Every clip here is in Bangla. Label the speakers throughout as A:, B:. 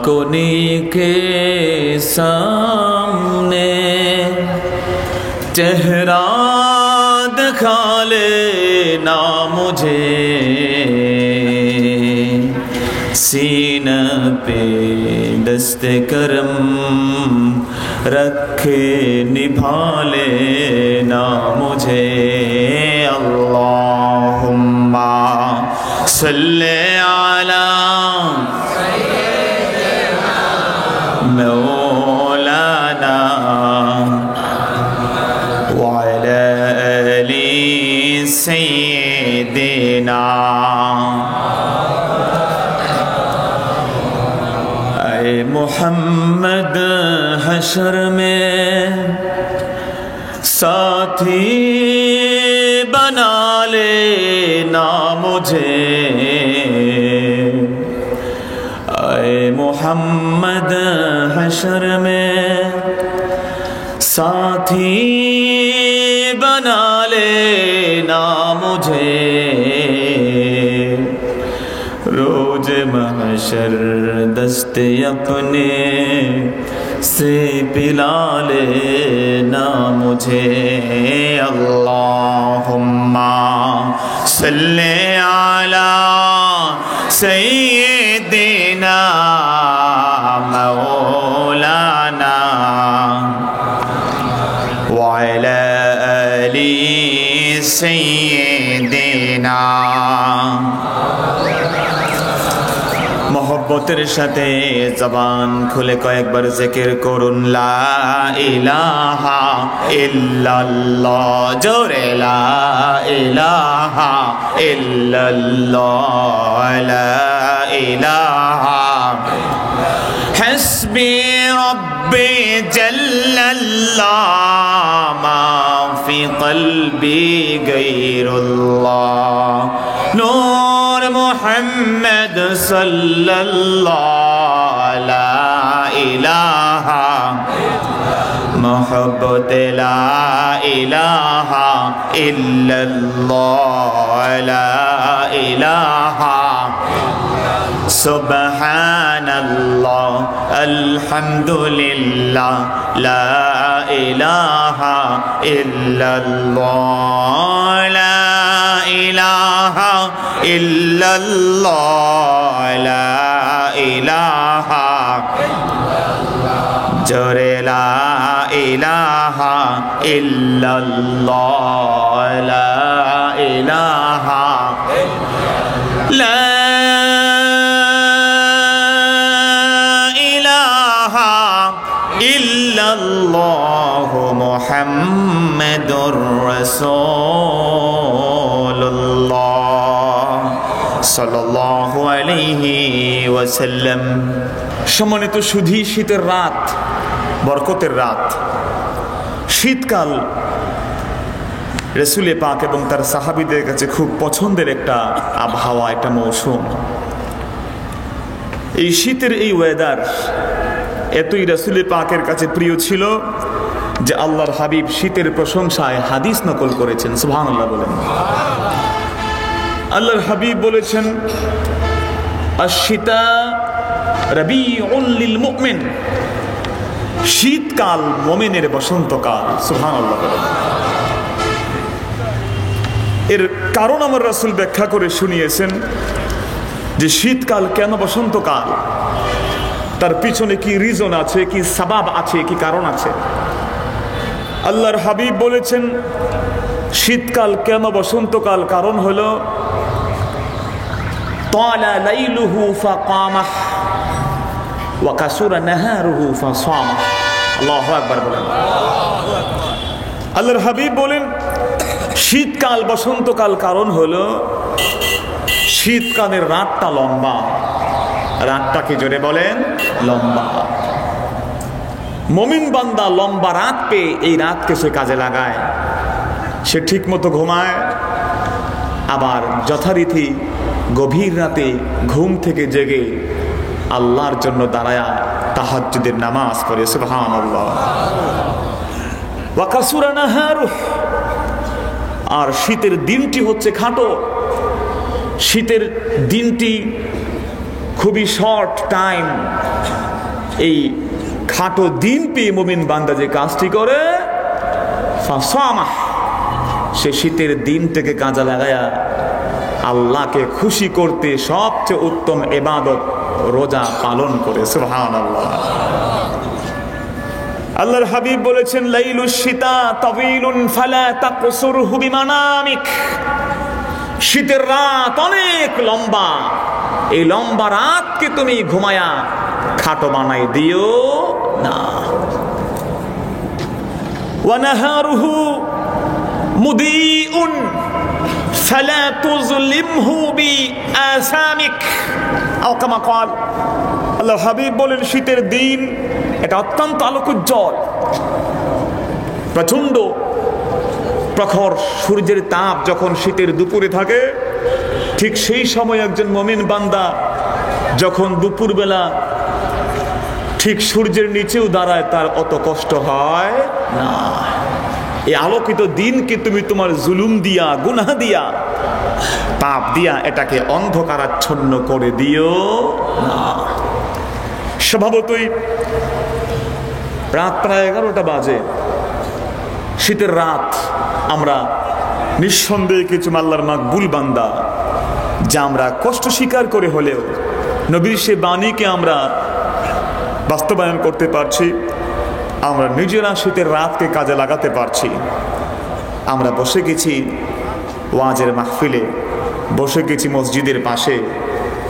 A: कुनी के सामने चेहरा दिखा लेना मुझे, सीना पे दस्ते करम रखे निभा लेना मुझे। अल्लाहुम्मा सल्ले अला मौलाना व अला आलि सय्यिदिना। ऐ मुहम्मद हशर में साथी बना लेना मुझे, ऐ मुहम्मद हशर में साथी बना लेना मुझे, रोज महशर दस्ते अपने से पिला लेना मुझे। अल्लाहुम्मा सल्ले अला सय्यिदिना मौलाना व अला आलि सय्यिदिना। मोहब्बतेर साथे जबान खुले कয়েকবার जिकिर করুন ला इलाहा इल्लल्लाह, जोरे ला इलाहा इल्लल्लाह, ला इलाहा हस्बी रब्बी जल्लल्लाह, मा फी क़ल्बी गैरुल्लाह, नूर मुहम्मद सल्लल्लाह, ला इलाहा मोहब्बत ला इलाहा इल्लल्लाह, ला इलाहा सुब्हानल्लाह अल्हम्दुलिल्लाह, ला इलाहा इल्लल्लाह, ला इलाहा इल्लल्लाह, ला इलाहा जोरे ला इलाहा इल्लल्लाह, ला इलाहा ला इलाहा इल्लल्लाह मुहम्मदुर রাসূলুল্লাহ সাল্লাল্লাহু আলাইহি ওয়াসাল্লাম। সম্মানিত সুধী, শীতের রাত, বরকতের রাত, শীতকাল রাসূল পাক এবং তার সাহাবীদের কাছে খুব পছন্দের একটা আবহাওয়া, একটা মৌসুম। এই শীতের এই ওয়েদার এতই রাসূল পাকের কাছে প্রিয় ছিল যে আল্লাহর হাবিব শীতের প্রশংসায় হাদিস নকল করেছেন। সুবহানাল্লাহ বলেন। আল্লাহর হাবিব বলেছেন, আশ-শিতা রাবিউল লিল মুমিন, শীতকাল মুমিনের বসন্তকাল। সুবহানাল্লাহ বলেন। এর কারণ আমার রাসূল ব্যাখ্যা করে শুনিয়েছেন যে শীতকাল কেন বসন্তকাল, তার পিছনে কি রিজন আছে, কি সাবাব আছে, কি কারণ আছে। আল্লাহর হাবিব বলেছেন শীতকাল কেন বসন্তকাল, কারণ হলো তালা লাইলুহু ফাকামাহ ওয়া কাসুরা নাহারুহু ফাসামাহ। আল্লাহু আকবার বলেন। আল্লাহর হাবিব বলেন শীতকাল বসন্তকাল কারণ হলো শীতকালের রাতটা লম্বা, রাতটাকে জোরে বলেন লম্বা। মুমিন বান্দা লম্বা রাত পেয়ে এই রাতকে সে কাজে লাগায়, সে ঠিক মতো ঘুমায়, আবার যথারীতি গভীর রাতে ঘুম থেকে জেগে আল্লাহর জন্য দাঁড়ায়া তাহাজ্জুদের নামাজ পড়ে। সুবহানাল্লাহ। ওয়া কাসুরা নাহারুহু, আর শীতের দিনটি হচ্ছে খাটো, শীতের দিনটি খুবই শর্ট টাইম, এই খাটো দিন পেয়ে মুমিন বান্দা যে কাজটি করে, ফাসামাহ, সে শীতের দিনটাকে কাজে লাগায়া আল্লাহকে খুশি করতে সবচেয়ে উত্তম ইবাদত রোজা পালন করে। সুবহানাল্লাহ। আল্লাহর হাবিব বলেছেন, লাইলুশ শিতা তাওয়িলুন ফালা তাকসুরহু বিমানামিক। শীতের রাত অনেক লম্বা, এই লম্বা রাতকে তুমি ঘুমায়া খাটো বানাই দিও না। ওয়া নাহারুহু মুদিউন ফালা তুযলিমহু বিআসামিক। আও কামা ক্বাল, আল্লাহর হাবিব বলেন, শীতের দিন এটা অত্যন্ত আলোকোজ্জ্বল, প্রচন্ড প্রখর সূর্যের তাপ যখন শীতের দুপুরে থাকে, ঠিক সেই সময় একজন মুমিন বান্দা যখন দুপুরবেলা ঠিক সূর্যের নিচেও দাঁড়ায়, তার অত কষ্ট হয় না। এই আলোকিত দিনকে তুমি তোমার জুলুম দিয়া, গুনাহ দিয়া, পাপ দিয়া এটাকে অন্ধকারাচ্ছন্ন করে দিও না। স্বভাবতই রাত প্রায় 11টা বাজে, শীতের রাত। আমরা নিঃসন্দেহে কিছু আল্লাহর মাকবুল বান্দা, যা আমরা কষ্ট স্বীকার করে হলেও নবীর সে বাণীকে আমরা বাস্তবায়ন করতে পারছি। আমরা নিজেরা শীতের রাতকে কাজে লাগাতে পারছি। আমরা বসে গেছি ওয়াজের মাহফিলে, বসে গেছি মসজিদের পাশে।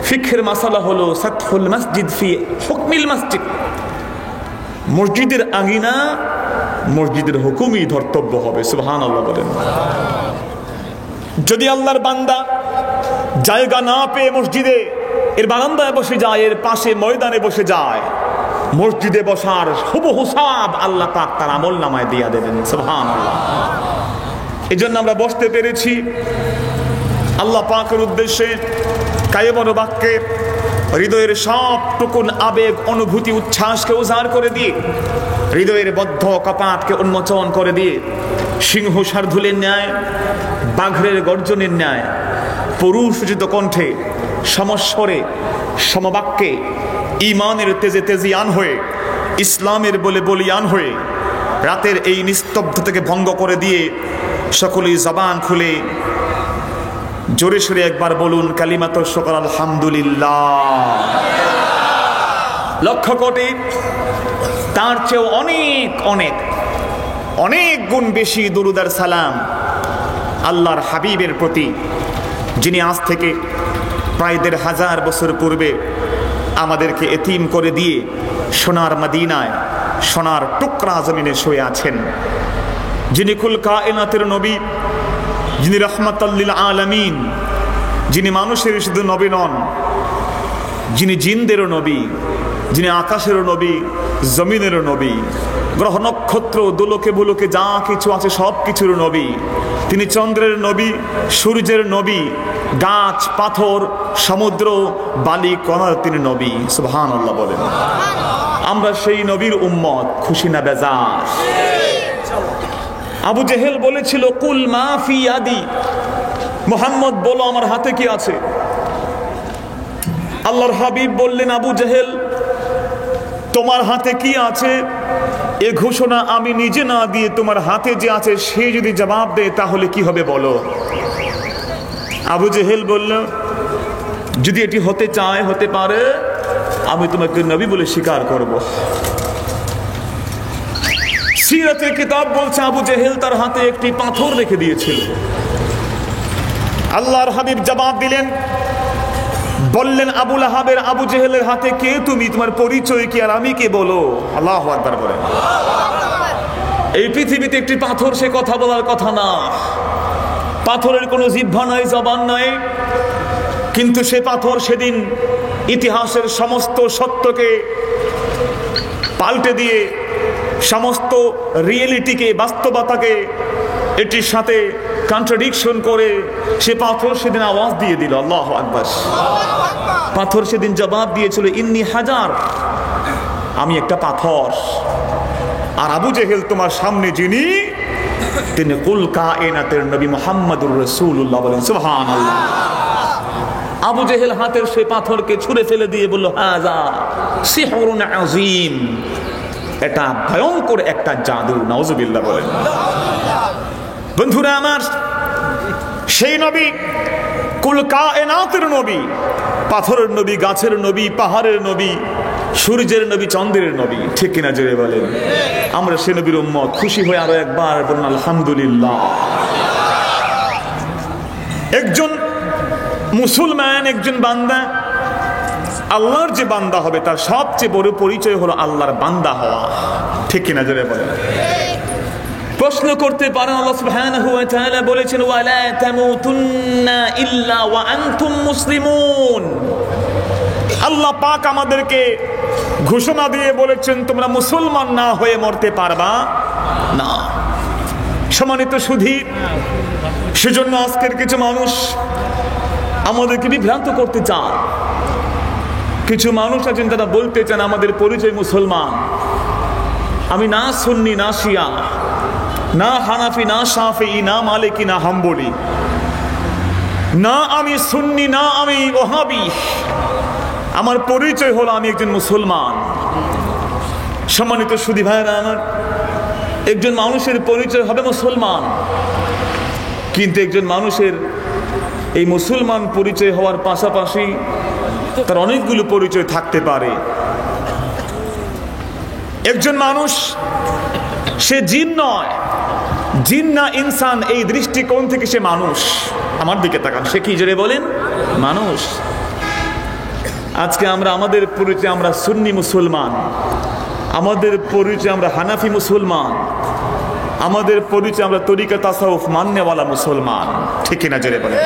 A: ফিকহের মাসালা হলো সাতহুল মসজিদ ফি হুকমিল মসজিদ। মসজিদের আঙিনা মসজিদের হুকুমই ধর্তব্য হবে। সুবহানাল্লাহ বলেন। যদি আল্লাহর বান্দা জায়গা না পেয়ে মসজিদে এর বারান্দায় বসে যায়, এর পাশে ময়দানে বসে যায়, মসজিদে বসার হুবহু সওয়াব আল্লাহ পাক তার আমলনামায় দিয়ে দেবেন। সুবহানাল্লাহ। এজন্য আমরা বসতে পেরেছি আল্লাহ পাকের উদ্দেশ্যে কায়েমন বাক্যে হৃদয়ের সবটুকুন আবেগ, অনুভূতি, উচ্ছ্বাসকে উজাড় করে দিয়ে, হৃদয়ের বদ্ধ কপাটকে উন্মোচন করে দিয়ে, সিংহ শার্দুলের ন্যায়, বাঘের গর্জনের ন্যায় পরুষোচিত কণ্ঠে, সমস্বরে, সমবাক্যে, ঈমানের তেজে তেজিয়ান হয়ে, ইসলামের বলে বলিয়ান হয়ে রাতের এই নিস্তব্ধতাকে ভঙ্গ করে দিয়ে সকলেই জবান খুলে জোরে সোরে একবার বলুন কালিমাত শুকর আলহামদুলিল্লাহ। লক্ষ কোটি, তার চেয়েও অনেক অনেক অনেক গুণ বেশি দুরুদ আর সালাম আল্লাহর হাবিবের প্রতি, যিনি আজ থেকে প্রায় ১৫০০ বছর পূর্বে আমাদেরকে এতিম করে দিয়ে সোনার মদিনায়, সোনার টুকরা জমিনে শুয়ে আছেন, যিনি কুল কায়নাতের নবী, যিনি রাহমাতাল লিল আলামিন, যিনি মানুষের শুধু নবী নন, যিনি জিনদেরও নবী, যিনি আকাশেরও নবী, জমিনেরও নবী, গ্রহ নক্ষত্র দোলকে বুলকে যা কিছু আছে সব কিছুর নবী। তিনি চন্দ্রের নবী, সূর্যের নবী, গাছ, পাথর, সমুদ্র, বালি, কণার তিনি নবী। সুবহানাল্লাহ বলেন। আমরা সেই নবীর উম্মত, খুশি না বেজার? আবু জেহেল বলেছিল, কুল মা ফি ইয়াদি, মুহাম্মদ বলো আমার হাতে কি আছে। আল্লাহর হাবিব বললেন, আবু জেহেল তোমার হাতে কি আছে এ ঘোষণা আমি নিজে না দিয়ে তোমার হাতে যে আছে সে যদি জবাব দেয় তাহলে কি হবে বলো। আবু জেহেল বলল, যদি এটি হতে চায় হতে পারে, আমি তোমাকে নবী বলে স্বীকার করব। সিরাতের কিতাব বলছে আবু জেহেল তার হাতে একটি পাথর রেখে দিয়েছিল। আল্লাহর হাবিব জবাব দিলেন, বললেন আবু লাহাবের, আবু জেহেলের হাতে কে তুমি, তোমার পরিচয় কি আর আমি কে বলো। আল্লাহু আকবার বলেন। এই পৃথিবীতে একটি পাথর, সে কথা বলার কথা না, পাথরের কোনো জিহ্বা নাই, জবান নাই, কিন্তু সে পাথর সেদিন ইতিহাসের সমস্ত সত্যকে পাল্টে দিয়ে, সমস্ত রিয়েলিটিকে, বাস্তবতাকে এটির সাথে কন্ট্রাডিকশন করে সে পাথর সেদিন আওয়াজ দিয়ে দিল। আল্লাহু আকবার। পাথর সেদিন জবাব দিয়েছিল, ইন্নী হাজার, আমি একটা পাথর। আর আবু জেহেল তোমার সামনে যিনি, তিনি কুল কায়নাতের নবী মুহাম্মদুর রাসূলুল্লাহ বলেন। সুবহানাল্লাহ। আবু জেহেল হাতের সে পাথরকে ছুঁড়ে ফেলে দিয়ে বলল, হাযা সিহরুন আযীম, এটা ভয়ঙ্কর একটা জাদু। নাউযুবিল্লাহ বলেন। বন্ধুরা আমার, সেই নবী কুল কায়নাতের নবী, পাথরের নবী, গাছের নবী, পাহাড়ের নবী, সূর্যের নবী, চন্দ্রের নবী, ঠিক কিনা জোরে বলেন? আমরা সে নবীর উম্মত। খুশি হয়ে আরো একবার বলুন আলহামদুলিল্লাহ। একজন মুসলমান, একজন বান্দা, আল্লাহর যে বান্দা হবে তার সবচেয়ে বড় পরিচয় হলো আল্লাহর বান্দা হওয়া, ঠিক কিনা জোরে বলেন? প্রশ্ন করতে পারেন, আল্লাহ সুবহানাহু ওয়া তাআলা বলেছেন, ওয়ালা তামুতুন্না ইল্লা ওয়া আনতুম মুসলিমুন। আল্লাহ পাক আমাদেরকে ঘোষণা দিয়ে বলেছেন, তোমরা মুসলমান না হয়ে মরতে পারবা না। সম্মানিত সুধী, সেজন্য আজকের কিছু মানুষ আমাদেরকে বিভ্রান্ত করতে চান। কিছু মানুষ আছেন তারা বলতে চান আমাদের পরিচয় মুসলমান। আমি না সুন্নি, না শিয়া, না হানাফি, না শাফিঈ, না মালিকি, না হাম্বলি, না আমি সুন্নি, না আমি ওহাবি, আমার পরিচয় হলো আমি একজন মুসলমান। সম্মানিত সুধী ভাইরা আমার, একজন মানুষের পরিচয় হবে মুসলমান, কিন্তু একজন মানুষের এই মুসলমান পরিচয় হওয়ার পাশাপাশি তার অনেকগুলো পরিচয় থাকতে পারে। একজন মানুষ সে জিন নয়, জিন না ইনসান, এই দৃষ্টিকোণ থেকে সে মানুষ। আমার দিকে তাকান, সে কি জোরে বলেন? মানুষ। আজকে আমরা আমাদের পরিচয় আমরা সুন্নি মুসলমান, আমাদের পরিচয় আমরা হানাফি মুসলমান, আমাদের পরিচয় আমরা তরিকা তাসাউফ মাননেওয়ালা মুসলমান, ঠিক কিনা জোরে বলেন?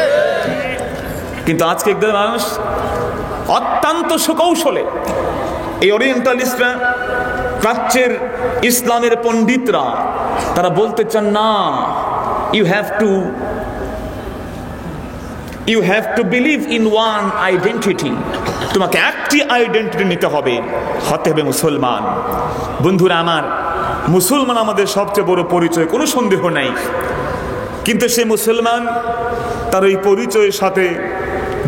A: কিন্তু আজকে একজন মানুষ অত্যন্ত সুকৌশলে, এই ওরিয়েন্টালিস্টরা, প্রাচ্যের ইসলামের পণ্ডিতরা, তারা বলতে চান না, you have to believe in one identity. তোমাকে একটি আইডেন্টিটি নিতে হবে, হতে হবে মুসলমান। বন্ধুরা আমার, মুসলমান আমাদের সবচেয়ে বড় পরিচয়, কোনো সন্দেহ নাই। কিন্তু সে মুসলমান তার এই পরিচয়ের সাথে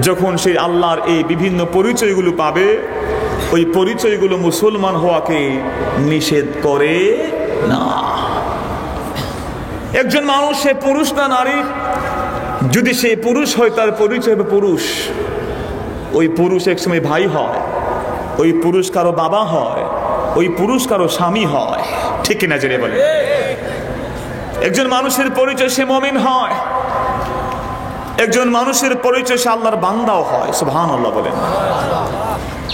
A: যখন সে আল্লাহর এই বিভিন্ন পরিচয়গুলো পাবে, ওই পরিচয়গুলো মুসলমান হওয়াকে নিষেধ করে না। একজন মানুষ, সে পুরুষ না নারী, যদি সে পুরুষ হয় তার পরিচয় হবে পুরুষ। ওই পুরুষ একসময় ভাই হয়, ওই পুরুষ কারো বাবা হয়, ওই পুরুষ কারো স্বামী হয়, ঠিক কিনা জেনে বলে? একজন মানুষের পরিচয় সে মুমিন হয়, একজন মানুষের পরিচয় সে আল্লাহর বান্দাও হয়। সুবহানাল্লাহ বলেন।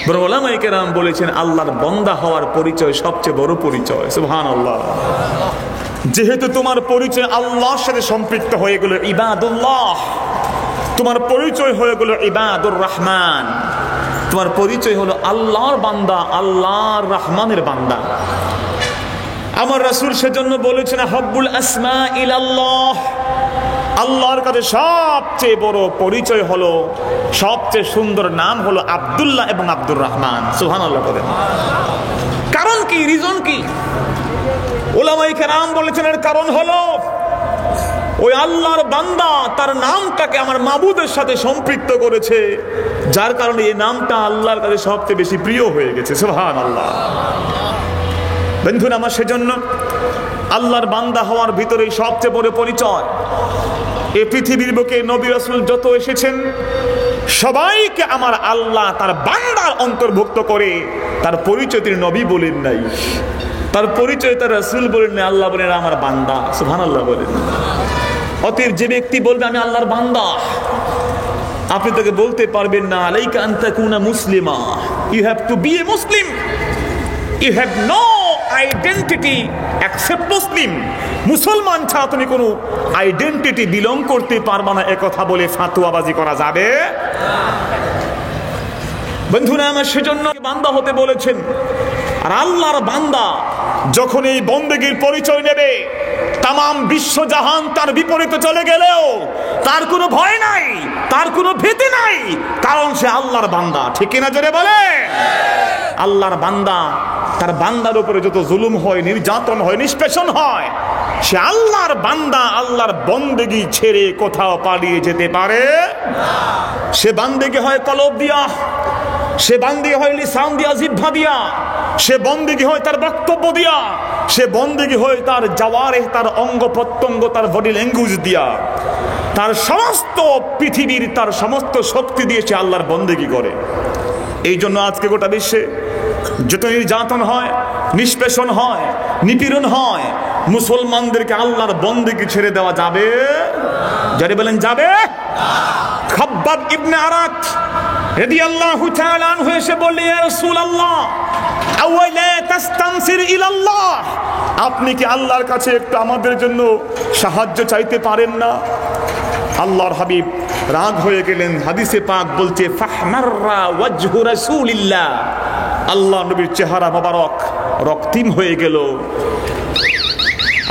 A: বড় উলামায়ে কেরাম বলেছেন, আল্লাহর বান্দা হওয়ার পরিচয় সবচেয়ে বড় পরিচয়। সুবহানাল্লাহ। যেহেতু তোমার পরিচয় আল্লাহর সাথে সম্পৃক্ত হয়ে গেল ইবাদুল্লাহ, তোমার পরিচয় হয়ে গেল ইবাদুর রহমান, তোমার পরিচয় হলো আল্লাহর বান্দা, আল্লাহর রহমানের বান্দা। আমার রাসূল সেজন্য বলেছেন, হাব্বুল আসমা ইলাল্লাহ, আল্লাহর কাছে সবচেয়ে বড় পরিচয় হলো, সবচেয়ে সুন্দর নাম হলো আব্দুল্লাহ এবং আব্দুর রহমান। সুবহানাল্লাহ বলেন। কারণ কি, রিজন কি? উলামায়ে কেরাম বলেছেন, এর কারণ হলো ওই আল্লাহর বান্দা তার নামটাকে আমার মাবুদের সাথে সম্পৃক্ত করেছে, যার কারণে এই নামটা আল্লাহর কাছে সবচেয়ে বেশি প্রিয় হয়ে গেছে। সুবহানাল্লাহ। বন্ধুরা আমার, সেজন্য আল্লাহর বান্দা হওয়ার ভিতরে সবচেয়ে বড় পরিচয়। এই পৃথিবীর বুকে নবী রাসূল যত এসেছেন, সবাইকে আমার আল্লাহ তার বান্দার অন্তর্ভুক্ত করে তার পরিচয় তিনি নবী বলেন নাই, তার পরিচয় তার রাসূল বলেন নাই, আল্লাহ বলেন আমার বান্দা। সুবহানাল্লাহ বলেন। অতএব যে ব্যক্তি বলবে আমি আল্লাহর বান্দা, আপনি তাকে বলতে পারবেন না আলাইকা আন তাকুনা মুসলিমা, you have to be a Muslim, you have no identity except Muslim. মুসলমান ছাড়া তুমি কোনো আইডেন্টিটি বিলং করতে পারবা না, একথা বলে ফাতুয়াবাজি করা যাবে? বন্ধুরা আমার, সেজন্য বান্দা হতে বলেছেন। আর আল্লাহর বান্দা যখন এই বন্দেগীর পরিচয় নেবে, তামাম বিশ্বজাহান তার বিপরীতে চলে গেলেও তার কোনো ভয় নাই, তার কোনো ভীতি নাই, কারণ সে আল্লাহর বান্দা। ঠিক কিনা জোরে বলে? আল্লাহর বান্দা, তার বান্দার উপরে যত জুলুম হয়, নির্যাতন হয়, নিষ্পেষণ হয়, সে আল্লাহর বান্দা আল্লাহর বন্দেগী ছেড়ে কোথাও পালিয়ে যেতে পারে না। সে বান্দেগী হয় কলব দিয়া, সে বান্দেগী হয় লিসান দিয়া, জিহ্বা দিয়া, সে বন্দেগী হয় তার বক্তব্য দিয়া, সে বন্দেগী হয় তার জাওয়ারে, তার অঙ্গ প্রত্যঙ্গ, তার বডি ল্যাঙ্গুয়েজ দিয়া, তার সমস্ত পৃথিবীর, তার সমস্ত শক্তি দিয়ে সে আল্লাহর বন্দেগী করে। এই জন্য আজকে গোটা বিশ্বে যত নির্যাতন হয়, নিষ্পেষণ হয়, নিপীড়ন হয়, মুসলমানদেরকে আল্লাহর বন্দেগী ছেড়ে দেওয়া যাবে? যারা বলেন যাবে? খাব্বাব ইবনে আরাত রাদিয়াল্লাহু তাআলা আনহু এসে বললেন, ইয়া রাসূলুল্লাহ আওয়ালা তাস্তানসির ইলাল্লাহ, আপনি কি আল্লাহর কাছে একটু আমাদের জন্য সাহায্য চাইতে পারেন না? আল্লাহর হাবিব রাগ হয়ে গেলেন। হাদিসে পাক বলছে ফাহমাররা ওয়াজহু রাসূলিল্লাহ, আল্লাহ নবীর চেহারা মোবারক রক্তিম হয়ে গেল।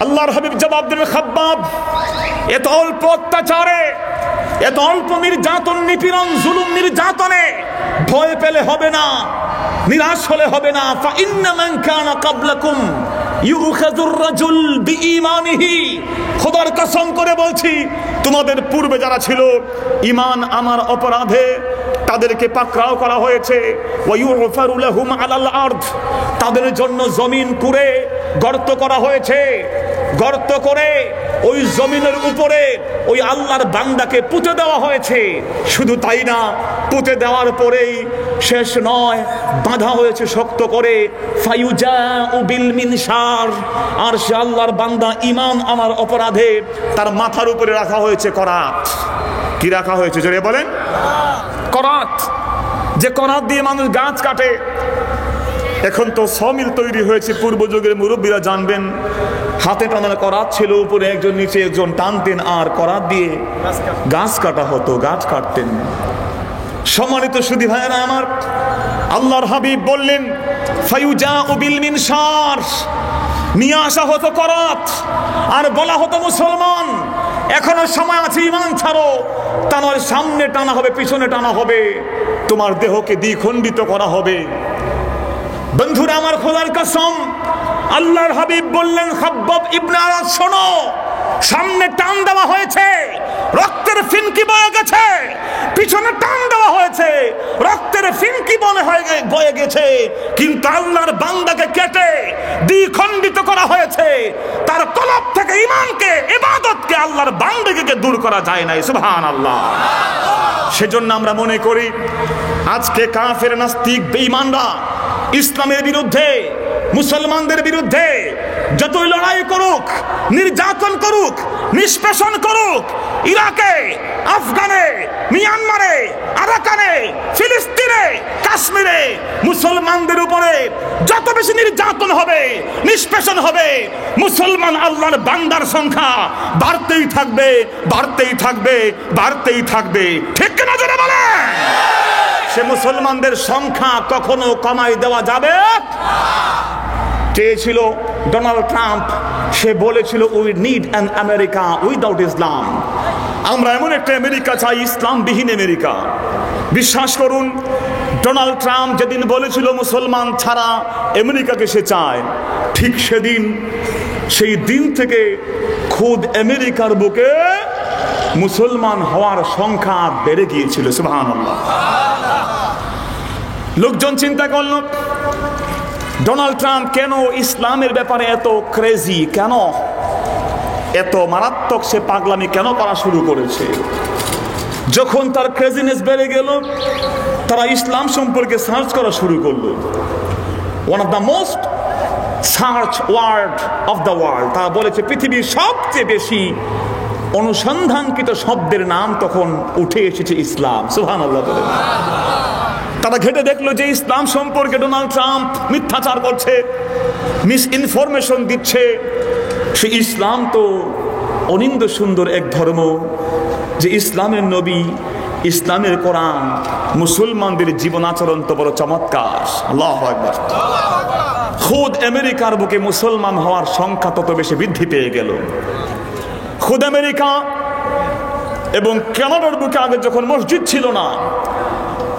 A: আল্লাহর হাবিব জবাব দিলেন, খাব্বাব, এত অল্প অত্যাচারে, এত অল্প নির্যাতন, নিপীড়ন, জুলুম, নির্যাতনে ভয় পেলে হবে না, নিরাশ হলে হবে না। ফাইন্না মান কানা ক্বাবলাকুম ইউখাযুর রাজুল বিঈমানিহি, খোদার কসম করে বলছি, তোমাদের পূর্বে যারা ছিল ঈমান আনার অপরাধে তাদেরকে পাকড়াও করা হয়েছে। ওয়া ইউগফারু লাহুম আলাল আরদ, তাদের জন্য জমিন কুড়ে গর্ত করা হয়েছে, গর্ত করে ওই জমিনের উপরে ওই আল্লাহর বান্দাকে পুঁতে দেওয়া হয়েছে। শুধু তাই না, পুঁতে দেওয়ার পরেই শেষ নয়, বাঁধা হয়েছে শক্ত করে। ফায়ুজাউ বিল মিনশার, আর সে আল্লাহর বান্দা ঈমান আমার অপরাধে তার মাথার উপরে রাখা হয়েছে করাত। কি রাখা হয়েছে জোরে বলেন? করাত। যে করাত দিয়ে মানুষ গাছ কাটে। এখন তো সমিল তৈরি হয়েছে, পূর্ব যুগের মুরব্বীরা জানবেন, হাতে টানার করাত ছিল, উপরে একজন নিচে একজন টানতেন, আর করাত দিয়ে গাছ কাটা হতো, গাছ কাটতেন। সম্মানিত সুধী ভাইয়েরা আমার, আল্লাহর হাবিব বললেন ফায়ুজাউ বিল মিনশার, নিয়ে আসা হতো করাত, আর বলা হতো মুসলমান এখনো সময় আছে, ঈমান ছাড়ো, টানার সামনে টানা হবে, পিছনে টানা হবে, তোমার দেহকে দ্বিখণ্ডিত করা হবে। বন্ধুরা আমার, খোদার কসম, আল্লাহর হাবিব বললেন, খাব্বাব ইবনে আরাত শোনো, সামনে টান দেওয়া হয়েছে, রক্তের ফিনকি বয়ে গেছে, পিছনে টান দেওয়া হয়েছে, রক্তের ফিনকি বয়ে গেছে, কিন্তু আল্লাহর বান্দাকে কেটে দ্বিখণ্ডিত করা হয়েছে। তার কলব থেকে ঈমানকে, ইবাদতকে, আল্লাহর বান্দাকে দূর করা যায় না। সুবহানাল্লাহ। সেজন্য আমরা মনে করি আজকে কাফের, নাস্তিক, বেঈমানরা ইসলামের বিরুদ্ধে, মুসলমানদের বিরুদ্ধে যতই লড়াই করুক, নির্যাতন করুক, নিষ্পেষণ করুক, ইরাকে, আফগানে, মিয়ানমারে, আরাকানে, ফিলিস্তিনে, কাশ্মীরে মুসলমানদের উপরে যত বেশি নির্যাতন হবে, নিষ্পেষণ হবে, মুসলমান আল্লাহর বান্দার সংখ্যা বাড়তেই থাকবে, বাড়তেই থাকবে, বাড়তেই থাকবে। ঠিক কিনা জোরে বলে? সে মুসলমানদের সংখ্যা কখনো কমাই দেওয়া যাবে চেয়েছিল ডোনাল্ড ট্রাম্প, সে বলেছিল we need an America without Islam, আমরা এমন একটা আমেরিকা চাই, ইসলামবিহীন আমেরিকা। বিশ্বাস করুন, ডোনাল্ড ট্রাম্প যেদিন বলেছিল মুসলমান ছাড়া আমেরিকাকে সে চায়, ঠিক সেদিন, সেই দিন থেকে খুদ আমেরিকার বুকে মুসলমান হওয়ার সংখ্যা বেড়ে গিয়েছিল। সুবহানাল্লাহ। লোকজন চিন্তা করল, ডোনাল্ড ট্রাম্প কেন ইসলামের ব্যাপারে এত ক্রেজি, কেন এত মারাত্মক সে পাগলামি কেন করা শুরু করেছে? যখন তার ক্রেজিনেস বেড়ে গেল, তারা ইসলাম সম্পর্কে সার্চ করা শুরু করলো। One of the most search word of the world, তারা বলেছে পৃথিবীর সবচেয়ে বেশি অনুসন্ধানকৃত শব্দের নাম তখন উঠে এসেছে ইসলাম। সুবহানাল্লাহ। তারা ঘেটে দেখলো যে ইসলাম সম্পর্কে ডোনাল্ড ট্রাম্প মিথ্যাচার করছে, মিস ইনফরমেশন দিচ্ছে। সে ইসলাম তো অনিন্দ সুন্দর এক ধর্ম, যে ইসলামের নবী, ইসলামের কোরআন, মুসলমানদের জীবন আচরণ তো বড় চমৎকার। আল্লাহু আকবার। খুদ আমেরিকার বুকে মুসলমান হওয়ার সংখ্যা তত বেশি বৃদ্ধি পেয়ে গেল। খুদ আমেরিকা এবং কানাডার বুকে আগে যখন মসজিদ ছিল না,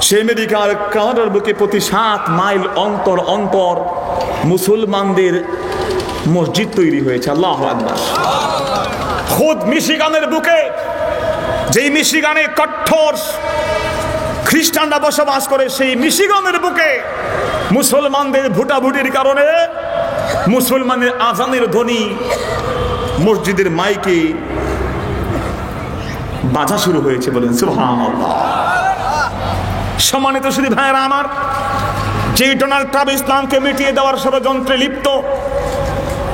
A: সে আমেরিকার কানাডার বুকে প্রতি 7 মাইল অন্তর অন্তর মুসলমানদের মসজিদ তৈরি হয়েছে। আল্লাহু আকবার। খুদ মিশিগানের বুকে, যেই মিশিগানে কঠোর খ্রিস্টানরা বসবাস করে, সেই মিশিগানের বুকে মুসলমানদের ভোটাভুটির কারণে মুসলমানের আজানের ধ্বনি মসজিদের মাইকে বাজা শুরু হয়েছে। বলেন সুবহানাল্লাহ। সম্মানিত সুধী ভাইয়েরা আমার, যে ডোনাল্ড ট্রাম্প ইসলামকে মিটিয়ে দেওয়ার ষড়যন্ত্রে লিপ্ত,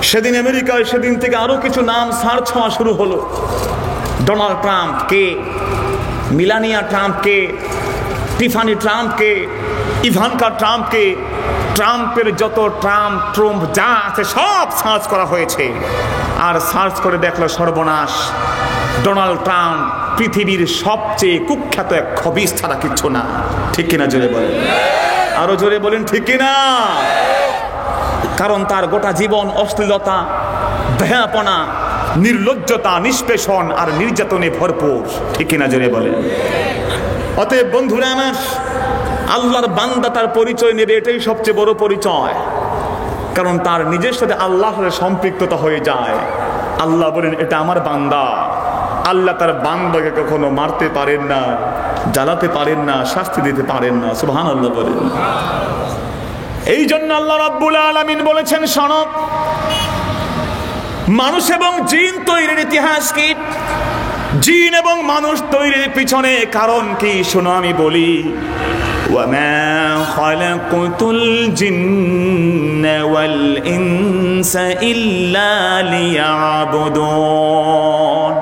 A: সেদিন আমেরিকায় সেদিন থেকে আরো কিছু নাম সার্চ হওয়া শুরু হলো। ডোনাল্ড ট্রাম্প কে, মিলানিয়া ট্রাম্প কে, টিফানি ট্রাম্প কে, ইভানকা ট্রাম্প কে, ট্রাম্পের যত ট্রাম্প যা আছে সব সার্চ করা হয়েছে। আর সার্চ করে দেখলো সর্বনাশ, ডোনাল্ড ট্রাম্প পৃথিবীর সবচেয়ে কুখ্যাত এক খবিস ছাড়া কিচ্ছু না। ঠিক কিনা জোরে বলেন, আরো জোরে বলেন ঠিক কিনা। কারণ তার গোটা জীবন অশ্লীলতা, বেহাপনা, নির্লজ্জতা, নিষ্পেষণ আর নির্যাতনে ভরপুর। ঠিক কিনা জোরে বলেন। অতএব বন্ধুরা আমার, আল্লাহর বান্দা তার পরিচয় নেবে, এটাই সবচেয়ে বড় পরিচয়। কারণ তার নিজের সাথে আল্লাহর সম্পৃক্ততা হয়ে যায়। আল্লাহ বলেন এটা আমার বান্দা। আল্লাহ তার বান্দাকে কখনো মারতে পারেন না, জ্বালাতে পারেন না, শাস্তি দিতে পারেন না। সুবহানাল্লাহ বলেন। এই জন্য আল্লাহ রাব্বুল আলামিন বলেছেন, শোনো, মানুষ এবং জিন তৈরির ইতিহাস কি, জিন এবং মানুষ তৈরির পিছনে কারণ কি, শোনো আমি বলি। وَمَا خَلَقْتُ الْجِنَّ وَالْإِنسَ إِلَّا لِيَعْبُدُونَ।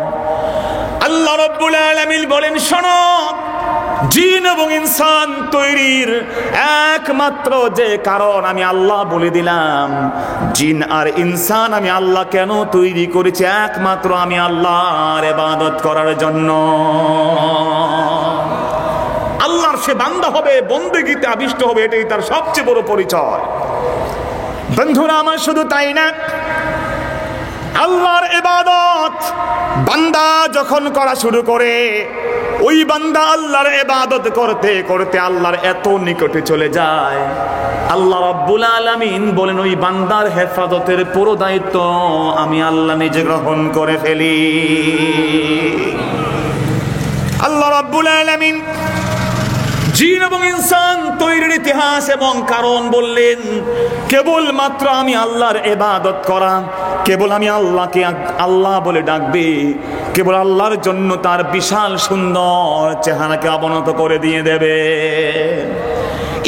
A: আল্লাহ রাব্বুল আলামিন বলেন, শোনো, জিন এবং ইনসান তৈরির একমাত্র যে কারণ আমি আল্লাহ বলে দিলাম। জিন আর ইনসান আমি আল্লাহ কেন তৈরি করেছি? একমাত্র আমি আল্লাহর ইবাদত করার জন্য। আল্লাহর সে বান্দা হবে, বন্দেগীতে আবিষ্ট হবে, এটাই তার সবচেয়ে বড় পরিচয়। বন্ধুরা আমার, শুধু তাই না, আল্লাহর ইবাদত বান্দা যখন করা শুরু করে, ওই বান্দা আল্লাহর ইবাদত করতে করতে আল্লাহর এত নিকটে চলে যায়, আল্লাহ রাব্বুল আলামিন বলেন ওই বান্দার হেফাজতের পুরো দায়িত্ব আমি আল্লাহ নিজে গ্রহণ করে ফেলি। আল্লাহ রাব্বুল আলামিন জিন এবং ইনসান তৈরির ইতিহাস এবং কারণ বললেন, কেবল মাত্র আমি আল্লাহর ইবাদত করা, কেবল আমি আল্লাহকে আল্লাহ বলে ডাকবে, কেবল আল্লাহর জন্য তার বিশাল সুন্দর চেহারাকে অবনত করে দিয়ে দেবে।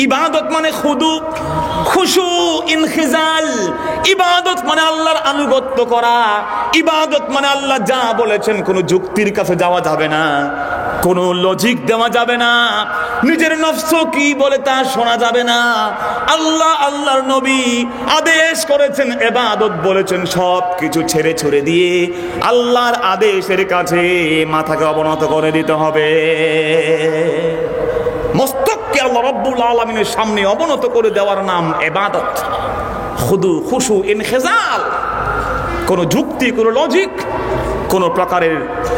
A: ইবাদত মানে খুদু, খুশু, ইনখিজাল। ইবাদত মানে আল্লাহর আনুগত্য করা। ইবাদত মানে আল্লাহ যা বলেছেন কোনো যুক্তির কাছে যাওয়া যাবে না, কোনো লজিক দেওয়া যাবে না, নিজের নফস কি বলে তা শোনা যাবে না। আল্লাহ, আল্লাহর নবী আদেশ করেছেন, ইবাদত বলেছেন, সব কিছু ছেড়ে ছুড়ে দিয়ে আল্লাহর আদেশের কাছে মাথাকে অবনত করে দিতে হবে। মস্তককে আল্লাহ রাব্বুল আলামিনের সামনে অবনত করে দেওয়ার নাম ইবাদত। খুদু, খুশু, ইনখিজাল। কোনো যুক্তি, কোনো লজিক, কোন প্রকারের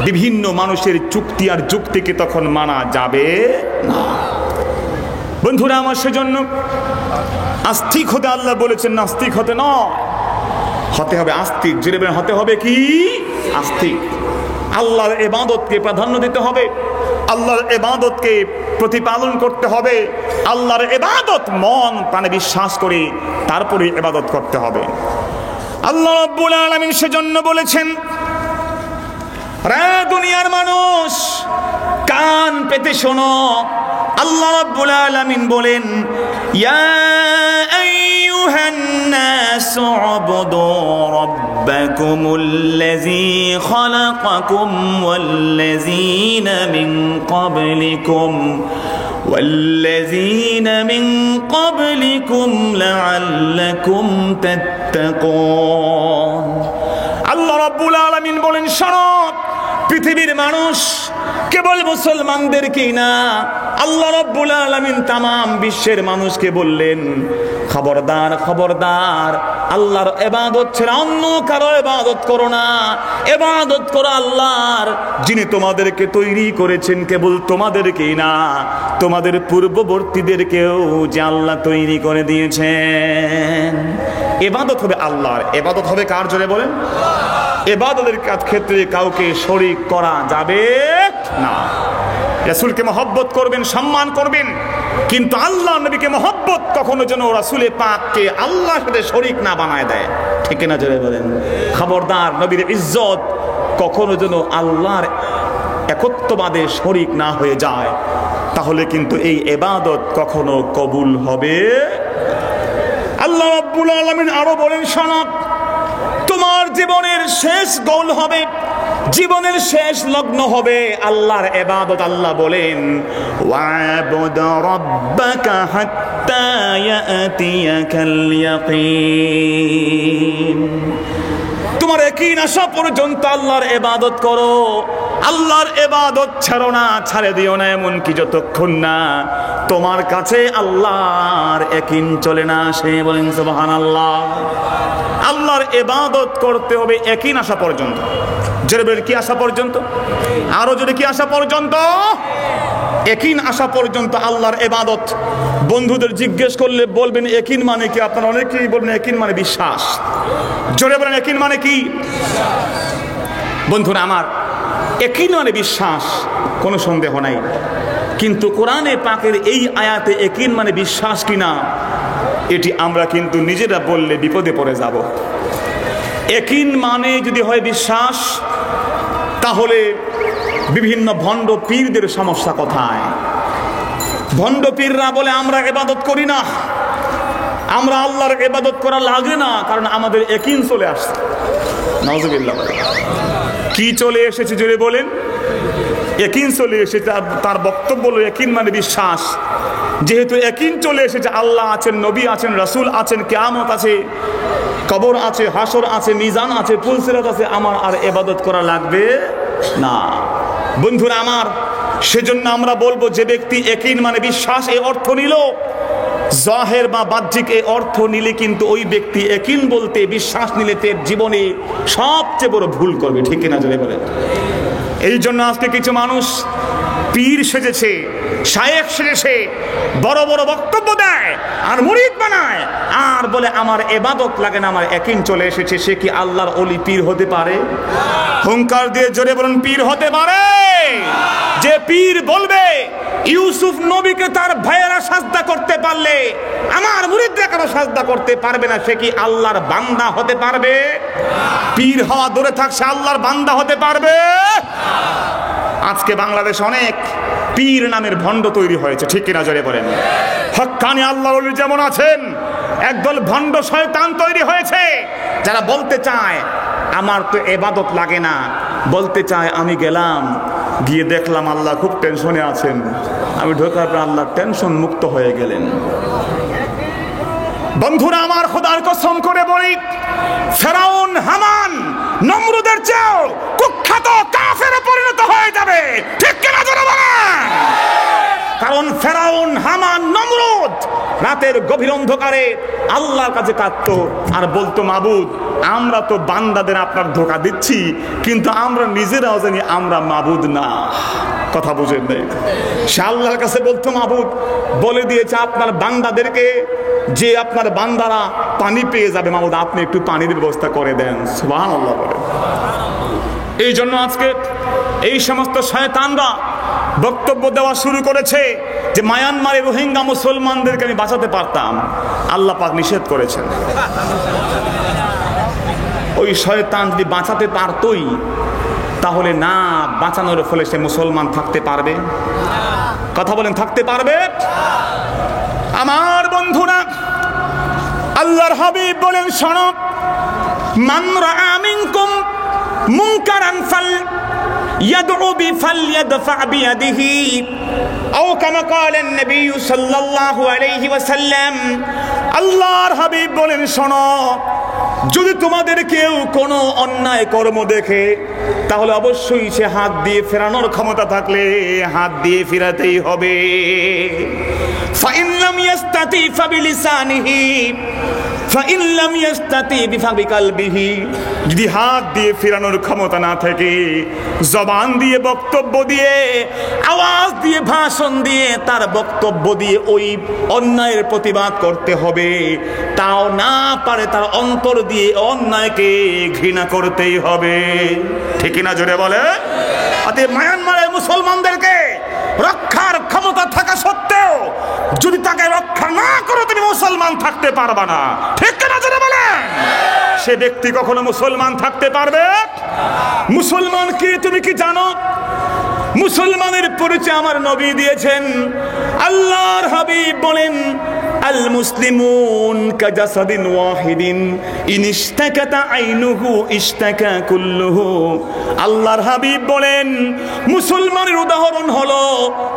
A: বিভিন্ন মানুষের চুক্তি আর যুক্তিকে তখন মানা যাবে না। বন্ধুরা আমার, সেজন্য আস্তিক হতে আল্লাহ বলেছেন, নাস্তিক হতে নয়, হতে হবে আস্তিক। জেনে হতে হবে কি? আস্তিক। আল্লাহর ইবাদতকে প্রাধান্য দিতে হবে, আল্লাহর ইবাদতকে প্রতিপালন করতে হবে, আল্লাহর ইবাদত মন প্রাণে বিশ্বাস করে তারপরে ইবাদত করতে হবে। আল্লাহ রাব্বুল আলামিন সেজন্য বলেছেন, রে দুনিয়ার মানুষ, কান পেতে শোনো। আল্লাহ রাব্বুল আলামিন বলেন, ইয়া আইয়ুহান নাসু উবুদু রাব্বাকুমুল্লাযী খালাকাকুম ওয়াল্লাযীনা মিন ক্বাবলিকুম লাআল্লাকুম তাত্তাকুন। আল্লাহ রাব্বুল আলামিন বলেন, শোনো, পৃথিবীর মানুষ কেবল মুসলমানদেরকেই না, আল্লাহ রাব্বুল আলামিন তামাম বিশ্বের মানুষকে বললেন, খবরদার খবরদার, আল্লাহর ইবাদত ছাড়া অন্য কারো ইবাদত করো না। ইবাদত করো আল্লাহর, যিনি তোমাদেরকে তৈরি করেছেন, কেবল তোমাদেরকেই না, তোমাদের পূর্ববর্তীদেরকেও যে আল্লাহ তৈরি করে দিয়েছেন। ইবাদত হবে আল্লাহর। ইবাদত হবে কার? জোরে বলেন। ইবাদতের ক্ষেত্রে কাউকে শরীক করা যাবে না। রাসূলকে মহব্বত করবেন, সম্মান করবেন, কিন্তু আল্লাহ নবীকে মহব্বত কখনো যেন রাসূলে পাককে আল্লাহর সাথে শরীক না বানায় দেয়। ঠিক না? জোরে বলেন। খবরদার, নবীর ইজ্জত কখনো যেন আল্লাহর একত্ববাদে শরীক না হয়ে যায়, তাহলে কিন্তু এই ইবাদত কখনো কবুল হবে। আল্লাহ রাব্বুল আলামিন আরো বলেন, শোনো, তোমার জীবনের শেষ গোল হবে, জীবনের শেষ লগ্ন হবে আল্লাহর ইবাদত। আল্লাহ বলেন, ওয়া'বুদ রাব্বাকা হাত্তা ইয়াতিয়াকাল ইয়াকিন। তোমার ইয়াকিন আসা পর্যন্ত আল্লাহর ইবাদত করো, আল্লাহর ইবাদত ছাড়ো না, ছাড়ে দিও না, এমনকি যতক্ষণ না তোমার কাছে আল্লাহর ইয়াকিন চলে না আসে। বলেন সুবহানাল্লাহ। আল্লাহর ইবাদত করতে হবে ইয়াকিন আসা পর্যন্ত। জোরে বলেন, কি আসা পর্যন্ত? আরো জোরে, কি আসা পর্যন্ত? ইয়াকিন আসা পর্যন্ত আল্লাহর ইবাদত। বন্ধুদের জিজ্ঞেস করলে বলবেন ইয়াকিন মানে কি? আপনারা অনেকেই বলবেন ইয়াকিন মানে বিশ্বাস। জোরে বলেন, ইয়াকিন মানে কি? বন্ধুরা আমার, ইয়াকিন মানে বিশ্বাস, কোনো সন্দেহ নাই। কিন্তু কোরআনে পাকের এই আয়াতে ইয়াকিন মানে বিশ্বাস কিনা, এটি আমরা কিন্তু নিজেরা বললে বিপদে পড়ে যাব। ইয়াকিন মানে যদি হয় বিশ্বাস, তাহলে বিভিন্ন ভণ্ড পীরদের সমস্যা কোথায়? ভণ্ড পীররা বলে আমরা ইবাদত করি না, আমরা আল্লাহর ইবাদত করা লাগে না, কারণ আমাদের ইয়াকিন চলে আসছে। নাউজুবিল্লাহ। কি চলে এসেছে জোরে বলেন? ইয়াকিন চলে এসেছে। তার বক্তব্য হলো ইয়াকিন মানে বিশ্বাস। যেহেতু ইয়াকিন চলে এসেছে, আল্লাহ আছেন, নবী আছেন, রাসূল আছেন, কিয়ামত আছে, কবর আছে, হাসর আছে, মিজান আছে, পুলসিরাত আছে, আমার আর ইবাদত করা লাগবে না। বন্ধুরা আমার, সেজন্য আমরা বলবো, যে ব্যক্তি ইয়াকিন মানে বিশ্বাস এই অর্থ নিল, জাহের বা বাহ্যিক এই অর্থ নিলে কিন্তু ওই ব্যক্তি ইয়াকিন বলতে বিশ্বাস নিলে তার জীবনে সবচেয়ে বড় ভুল করবে। ঠিক কিনা জোরে বলেন। এই জন্য আজকে কিছু মানুষ পীর সেজেছে, শায়েখ সেজেছে, বড় বড় বক্তব্য দেয় আর মুরিদ বানায়, আর বলে আমার ইবাদত লাগে না, আমার ইয়াকিন চলে এসেছে। সে কি আল্লাহর ওলি পীর হতে পারে? হুঙ্কার দিয়ে জোরে বলুন, পীর হতে পারে? যে পীর বলবে ইউসুফ নবীকে তার ভাইয়েরা সাজদা করতে পারলে আমার মুরিদরা কেন সাজদা করতে পারবে না, সে কি আল্লাহর বান্দা হতে পারবে? পীর হওয়া দূরে থাক, সে আল্লাহর বান্দা হতে পারবে? আজকে বাংলাদেশ অনেক পীর নামের ভণ্ড তৈরি হয়েছে। ঠিক কিনা জোরে বলেন। হক্কানি আল্লাহর ওলি যেমন আছেন, একদল ভণ্ড শয়তান তৈরি হয়েছে, যারা বলতে চায় আমার তো ইবাদত লাগে না, বলতে চায় আমি গেলাম, গিয়ে দেখলাম আল্লাহ খুব টেনশনে আছেন, আমি ঢোকার পর আল্লাহ টেনশন মুক্ত হয়ে গেলেন। বন্ধুরা আমার, খোদার কসম করে বলি, ফেরাউন, হামান, নমরুদের চেয়েও কুখ্যাত কাফেরে পরিণত হয়ে যাবে। ঠিক কিনা জোরে বলেন। কারণ ফেরাউন, হামান, নমরুদ রাতের গভীর অন্ধকারে আল্লাহর কাছে কাঁদতো আর বলতো, মাবুদ, আমরা তো বান্দাদের আপনার ধোঁকা দিচ্ছি, কিন্তু আমরা নিজেরাও জানি আমরা মাবুদ না। কথা বুঝেন নাই? সে আল্লাহর কাছে বলতো, মাবুদ বলে দিয়েছে আপনার বান্দাদেরকে যে আপনার বান্দারা পানি পেয়ে যাবে, মাবুদ আপনি একটু পানির ব্যবস্থা করে দেন। সুবহানাল্লাহ বলেন। এই জন্য আজকে এই সমস্ত শয়তানরা বক্তব্য দেওয়া শুরু করেছে যে মায়ানমারে রোহিঙ্গা মুসলমানদেরকে আমি বাঁচাতে পারতাম, আল্লাহ পাক নিষেধ করেছেন। ওই শয়তান যদি বাঁচাতে পারতই, তাহলে না বাঁচানোর ফলে সে মুসলমান থাকতে পারবে? কথা বলেন, থাকতে পারবে? আমার বন্ধুরা, আল্লাহর হাবিব বলেন, শোনো, মান রাআ মিনকুম মুনকারান ইয়াদউ বিফালইয়াদফা বিয়াদিহি আও কামা ক্বালা নবী সাল্লাল্লাহু আলাইহি ওয়াসাল্লাম। আল্লাহর হাবিব বলেন, শোনো, যদি তোমাদের কেউ কোনো অন্যায় কর্ম দেখে তাহলে অবশ্যই সে হাত দিয়ে ফেরানোর ক্ষমতা থাকলে হাত দিয়ে ফেরাতেই হবে। ফাইন লাম ইয়াস্তাতি ফাবিলিসানিহি ফাইন লাম ইয়াস্তাতি বিকালবিহি, যদি হাত দিয়ে ফেরানোর ক্ষমতা না থাকে জবান দিয়ে, বক্তব্য দিয়ে, আওয়াজ দিয়ে, ভাষণ দিয়ে, তার বক্তব্য দিয়ে ওই অন্যায়ের প্রতিবাদ করতে হবে। তাও না পারে তার অন্তর দিয়ে অন্যায়কে ঘৃণা করতেই হবে। ঠিক না? জোরে বলে। অতএব মায়ানমারের মুসলমানদেরকে রক্ষার ক্ষমতা থাকা সত্ত্বেও যদি তাকে রক্ষা না করো তুমি মুসলমান থাকতে পারবা না। ঠিক না? জোরে বলেন। সে ব্যক্তি কখনো মুসলমান থাকতে পারবে? মুসলমান কি তুমি কি জানো? মুসলমানের পরিচয় আমার নবী দিয়েছেন। আল্লাহর হাবিব বলেন, আল মুসলিমুন কাজাসাদিন ওয়াহিদিন ইনিশতাকাতা আইনুহু ইশতাকা কুল্লুহু। আল্লাহর হাবিব বলেন, মুসলমানের উদাহরণ হলো,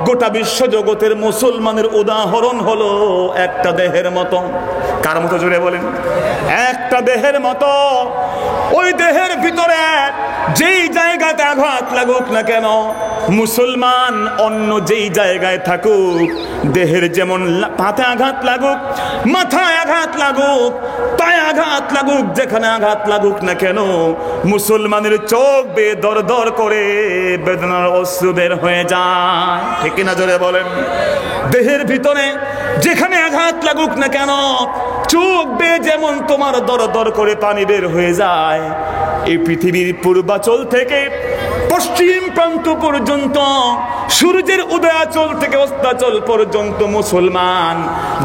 A: গোটা বিশ্ব জগতের মুসলমানের উদাহরণ হলো একটা দেহের মতো। কার মতো? জোরে বলেন। একটা দেহের মতো। ওই দেহের ভিতরে যেই জায়গাতে আঘাত লাগুক না কেন, মুসলমান অন্য যেই জায়গায় থাকুক, দেহের যেমন পাতে আঘাত লাগুক, মাথায় আঘাত লাগুক, পায়ে আঘাত লাগুক, যেখানে আঘাত লাগুক না কেন, মুসলমানের চোখ বেয়ে দর দর করে বেদনার অশ্রু বের হয়ে যায়। ঠিক না? জোরে বলেন। দেহের ভিতরে যেখানে আঘাত লাগুক না কেন, চোখ বেয়ে যেমন তোমার দর দর করে পানি বের হয়ে যায়, এই পৃথিবীর পূর্বাচল থেকে পশ্চিম প্রান্ত পর্যন্ত, সূর্যের উদয়াচল থেকে অস্তাচল পর্যন্ত মুসলমান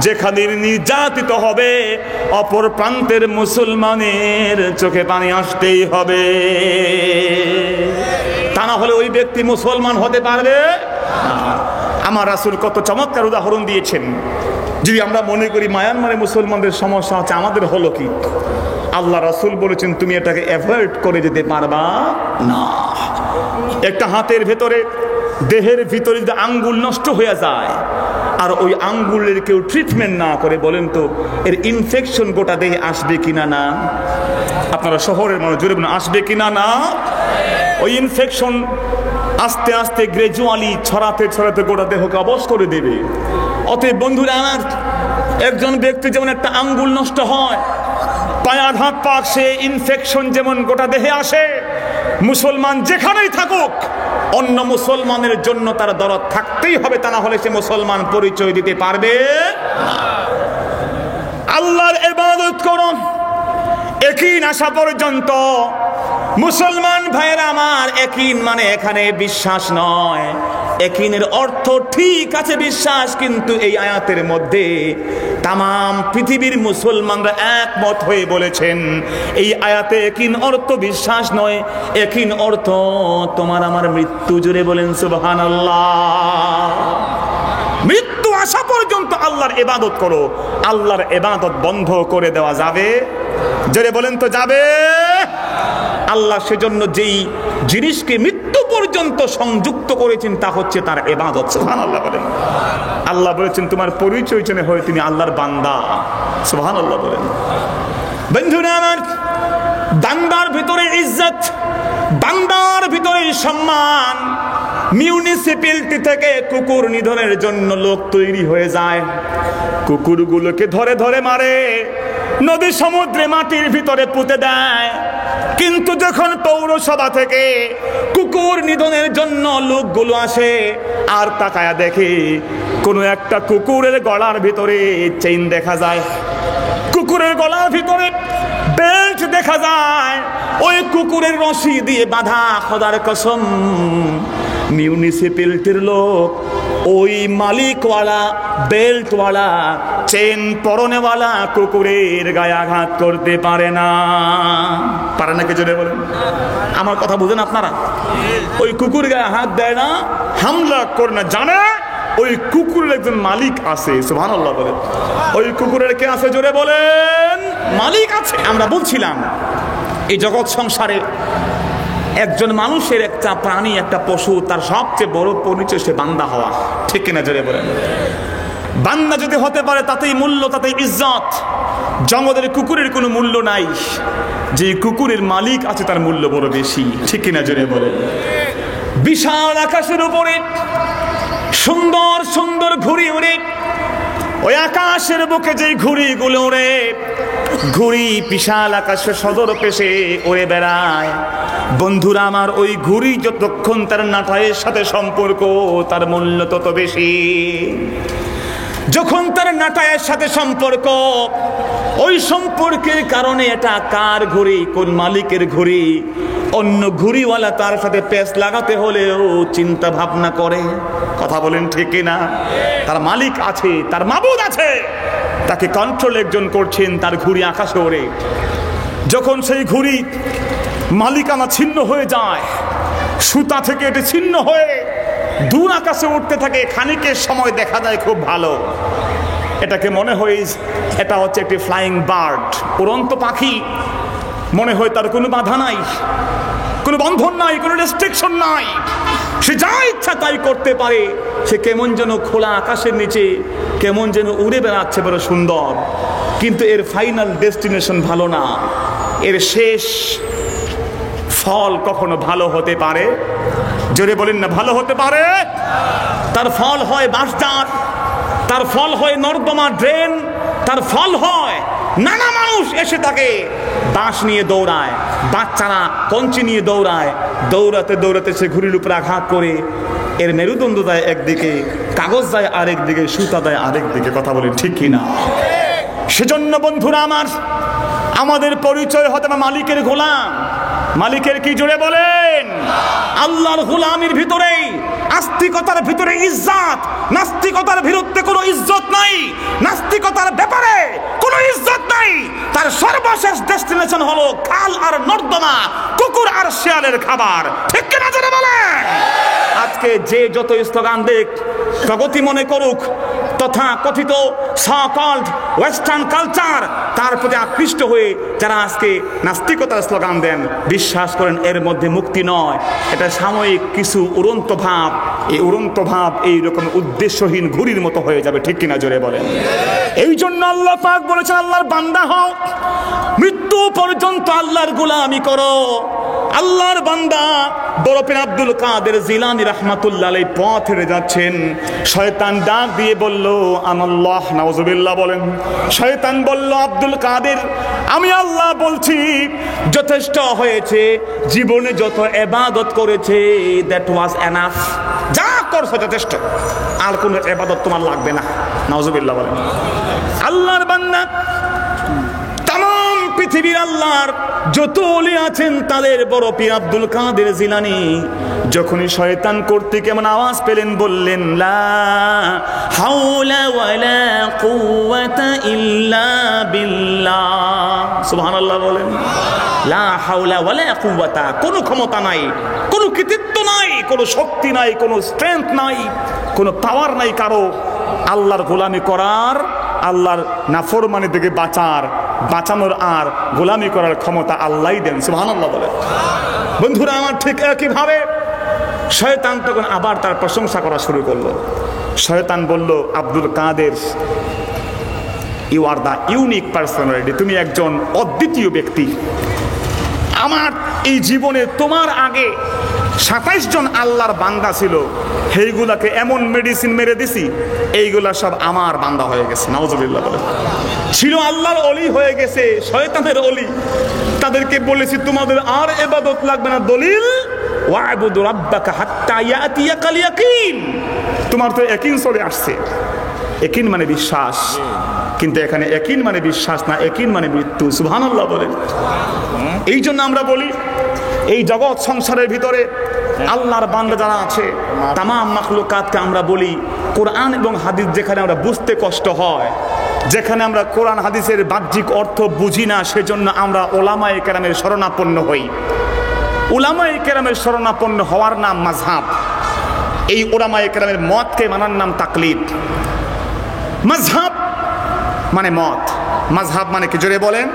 A: যেখানে নির্যাতিত হবে, অপর প্রান্তের মুসলমানের চোখে পানি আসতেই হবে। তা না হলে ওই ব্যক্তি মুসলমান হতে পারবে না। আমার রাসূল কত চমৎকার উদাহরণ দিয়েছেন। যদি আমরা মনে করি মায়ানমারে মুসলমানদের সমস্যা হচ্ছে, আমাদের হলো কি? আল্লাহ রাসূল বলেছেন, তুমি এটাকে অ্যাভয়েড করে যেতে পারবা না। একটা হাতের ভেতরে, দেহের ভিতরে যদি আঙ্গুল নষ্ট হয়ে যায় আর ওই আঙ্গুলের কেউ ট্রিটমেন্ট না করে, বলেন তো এর ইনফেকশন গোটা দেহে আসবে কিনা? না। আপনারা শহরের মানুষ, জোরে বলুন, আসবে কিনা? না। ওই ইনফেকশন আস্তে আস্তে গ্রাজুয়ালি ছড়াতে ছড়াতে গোটা দেহকে অবশ করে দেবে। অতএব বন্ধুরা আমার, একজন ব্যক্তি যেমন একটা আঙ্গুল নষ্ট হয়, পায়ে আঘাত পাক, সে ইনফেকশন যেমন গোটা দেহে আসে, মুসলমান যেখানেই থাকুক অন্য মুসলমানের জন্য তার দরদ থাকতেই হবে। তা না হলে সে মুসলমান পরিচয় দিতে পারবে না। আল্লাহর ইবাদত করুন ইয়াকিন আসা পর্যন্ত। মুসলমান ভাইরা আমার, ইয়াকিন মানে এখানে বিশ্বাস নয়। ইয়াকিনের অর্থ ঠিক আছে বিশ্বাস, কিন্তু এই আয়াতের মধ্যে তামাম পৃথিবীর মুসলমানরা একমত হয়ে বলেছেন এই আয়াতে ইয়াকিন অর্থ বিশ্বাস নয়, ইয়াকিন অর্থ তোমার আমার মৃত্যু। জোরে বলেন সুবহানাল্লাহ। মৃত্যু আসা পর্যন্ত আল্লাহর ইবাদত করো। আল্লাহর ইবাদত বন্ধ করে দেওয়া যাবে? জোরে বলেন তো যাবে? আল্লাহ সেজন্য যেই জিনিসকে মৃত্যু পর্যন্ত সংযুক্ত করেছেন তা হচ্ছে তার ইবাদত। সুবহানাল্লাহ বলেন। আল্লাহ বলেছেন তোমার পরিচয় জেনে হয় তুমি আল্লাহর বান্দা। সুবহানাল্লাহ বলেন। বন্ধুরা আমার, বান্দার ভিতরে ইজ্জত, বান্দার ভিতরে সম্মান। মিউনিসিপ্যালিটি থেকে কুকুর নিধনের জন্য লোক তৈরি হয়ে যায়, কুকুরগুলোকে ধরে ধরে মারে, নদী সমুদ্রে মাটির ভিতরে পুঁতে দেয়। কিন্তু যখন পৌরসভা থেকে কুকুর নিধনের জন্য লোকগুলো আসে আর তাকায়া দেখে কোনো একটা কুকুরের গলার ভিতরে চেইন দেখা যায়, কুকুরের গলার ভিতরে বেল্ট দেখা যায়, ওই কুকুরের রশি দিয়ে বাঁধা, খোদার কসম মিউনিসিপ্যালিটির লোক ওই মালিকওয়ালা, বেল্টওয়ালা, চেন পরনেওয়ালা কুকুরের গায়ে আঘাত করতে পারে না। পারে নাকি? জোরে বলেন। আমার কথা বুঝেন আপনারা? ওই কুকুর গায়ে হাত দেয় না, হামলা করে না, জানে ওই কুকুরের একজন মালিক আছে। সুবহানাল্লাহ বলেন। ওই কুকুরের কে আছে? জোরে বলেন। মালিক আছে। আমরা বলছিলাম এই জগৎ সংসারে একজন মানুষের, একটা প্রাণী, একটা পশু, তার সবচেয়ে বড় পরিচয় সে বান্দা হওয়া। ঠিক কিনা জোরে বলেন? বান্দা যদি হতে পারে তাতেই মূল্য, তাতেই ইজ্জত। জঙ্গলের কুকুরের কোনো মূল্য নাই, যে কুকুরের মালিক আছে তার মূল্য বড় বেশি। ঠিক কিনা জোরে বলেন? বিশাল আকাশের উপরে সুন্দর সুন্দর ঘুড়ি ওড়ে, ওই আকাশের বুকে যে ঘুড়িগুলো ওড়ে, ঘুড়ি বিশাল আকাশে সদর পেশে ওড়ে বেড়ায়। বন্ধুরা আমার, ওই ঘুড়ি যতক্ষণ তার নাটায়ের সাথে সম্পর্ক, তার মূল্য তত বেশি। যখন তার নাটায়ের সাথে সম্পর্ক, ওই সম্পর্কের কারণে এটা কার ঘুড়ি, কোন মালিকের ঘুড়ি, অন্য ঘুড়িওয়ালা তার সাথে পেঁচ লাগাতে হলেও চিন্তা ভাবনা করে। কথা বলেন ঠিক কিনা? তার মালিক আছে, তার মাবুদ আছে, তাকে কন্ট্রোল একজন করছেন, তার ঘুড়ি আকাশে ওড়ে। যখন সেই ঘুড়ি মালিকানা ছিন্ন হয়ে যায়, সুতা থেকে এটি ছিন্ন হয়ে দূর আকাশে উঠতে থাকে, খানিকের সময় দেখা যায় খুব ভালো, এটাকে মনে হয় এটা হচ্ছে একটি ফ্লাইং বার্ড, উড়ন্ত পাখি। মনে হয় তার কোনো বাধা নাই, কোনো বন্ধন নাই, কোনো রেস্ট্রিকশন নাই, সে যা ইচ্ছা তাই করতে পারে। সে কেমন যেন খোলা আকাশের নিচে কেমন যেন উড়ে বেড়াচ্ছে, বড় সুন্দর। কিন্তু এর ফাইনাল ডেস্টিনেশন ভালো না, এর শেষ ফল কখনো ভালো হতে পারে? জোরে বলেন না, ভালো হতে পারে? তার ফল হয় বাঁশঝাড়, তার ফল হয় নর্দমা ড্রেন, তার ফল হয় নানা মানুষ এসে তাকে বাঁশ নিয়ে দৌড়ায়, বাচ্চারা কঞ্চি নিয়ে দৌড়ায়, দৌড়াতে দৌড়াতে সে ঘুড়ির উপরে আঘাত করে এর মেরুদণ্ড দেয় একদিকে, কাগজ দেয় আরেক দিকে, সুতা দেয় আরেক দিকে। কথা বলেন ঠিক কিনা? সেজন্য বন্ধুরা আমার, আমাদের পরিচয় হতে হবে মালিকের গোলাম। মালিকের কি? জোরে বলেন। আল্লাহর গোলামির ভিতরেই, আস্তিকতার ভিতরে ইজ্জত, নাস্তিকতার বিরুদ্ধে কোনো ইজ্জত নাই, নাস্তিকতার ব্যাপারে কোনো ইজ্জত নাই। তার সর্বশেষ ডেস্টিনেশন হলো খাল আর নর্দমা, কুকুর আর শিয়ালের খাবার। ঠিক কিনা জোরে বলেন? আজকে যে যত স্লোগান দেখ, প্রগতি মনে করুক, তথা কথিত সো-কল্ড ওয়েস্টার্ন কালচার, তার প্রতি আকৃষ্ট হয়ে যারা আজকে নাস্তিকতার স্লোগান দেন, বিশ্বাস করেন এর মধ্যে মুক্তি নয়, এটা সাময়িক কিছু উড়ন্ত ভাব। এই উড়ন্ত ভাব এইরকম উদ্দেশ্যহীন ঘুড়ির মতো হয়ে যাবে। ঠিক কিনা জোরে বলেন? এই জন্য আল্লাহ পাক বলেছেন, আল্লাহর বান্দা হও, মৃত্যু পর্যন্ত আল্লাহর গোলামি করো। আল্লাহর বান্দা বড় পীর আব্দুল কাদের জিলানী রাহমাতুল্লাহ আলাইহি পথ হেঁটে যাচ্ছেন, শয়তান ডাক দিয়ে বলল আনাল্লাহ, নাউজুবিল্লাহ বলেন। শয়তান বলল, আব্দুল কাদের, আমি আল্লাহ বলছি, যথেষ্ট হয়েছে, জীবনে যত ইবাদত করেছে দ্যাট ওয়াজ এনাফ, যা করছো যথেষ্ট, আর কোনো ইবাদত তোমার লাগবে না। নাউজুবিল্লাহ বলেন। আল্লাহর বান্দা, তাম পৃথিবীর আল্লাহর যত ওলি আছেন তাদের বড় পীর আব্দুল কাদের জিলানী যখনই শয়তান কর্তৃক এমন আওয়াজ পেলেন, বললেন লা হাওলা ওয়ালা কুওয়াতা ইল্লা বিল্লাহ। সুবহানাল্লাহ বলেন। লা হাওলা ওয়ালা কুওয়াতা, কোনো ক্ষমতা নাই, কোনো কৃতিত্ব নাই, কোনো শক্তি নাই, কোনো স্ট্রেংথ নাই, কোনো পাওয়ার নাই কারো আল্লাহর গোলামি করার, আল্লাহর নাফরমানি থেকে বাঁচানোর আর গোলামি করার ক্ষমতা আল্লাহই দেন। সুবহানাল্লাহ বলে। বন্ধুরা আমার, ঠিক একইভাবে শয়তান তখন আবার তার প্রশংসা করা শুরু করলো। শয়তান বলল, Abdul Kader, you are the unique personality, তুমি একজন অদ্বিতীয় ব্যক্তি। আমার এই জীবনে তোমার আগে 27 জন আল্লাহর বান্দা ছিল, সেইগুলাকে এমন মেডিসিন মেরে দিছি, এইগুলা সব আমার বান্দা হয়ে গেছে। নাউজুবিল্লাহ বলে। ছিল আল্লাহর ওলি হয়ে গেছে শয়তানের ওলি, তাদেরকে বলেছি তোমাদের আর ইবাদত লাগবে না, দলিল ওয়া'বুদু রাব্বাকা হাত্তা ইয়াতিয়াকাল ইয়াকিন। তোমার তো ইয়াকিন চলে আসছে, ইয়াকিন মানে বিশ্বাস, কিন্তু এখানে ইয়াকিন মানে বিশ্বাস না, ইয়াকিন মানে মৃত্যু। সুবহানাল্লাহ বলেন। এই জন্য আমরা বলি, এই জগৎ সংসারের ভিতরে আল্লাহর বান্দা যারা আছে, তামাম মাখলুকাতকে আমরা বলি, কোরআন এবং হাদিস যেখানে আমরা বুঝতে কষ্ট হয়, যেখানে আমরা কোরআন হাদিসের বাহ্যিক অর্থ বুঝি না, সেজন্য আমরা ওলামায়ে কেরামের শরণাপন্ন হই। উলামায়ে কেরামের শরণাপন্ন হওয়ার নাম মাযহাব। এই উলামায়ে কেরামের মতকে মানার নাম তাকলিদ। মাযহাব মানে মত, মাযহাব মানে কি? জোরে বলেন,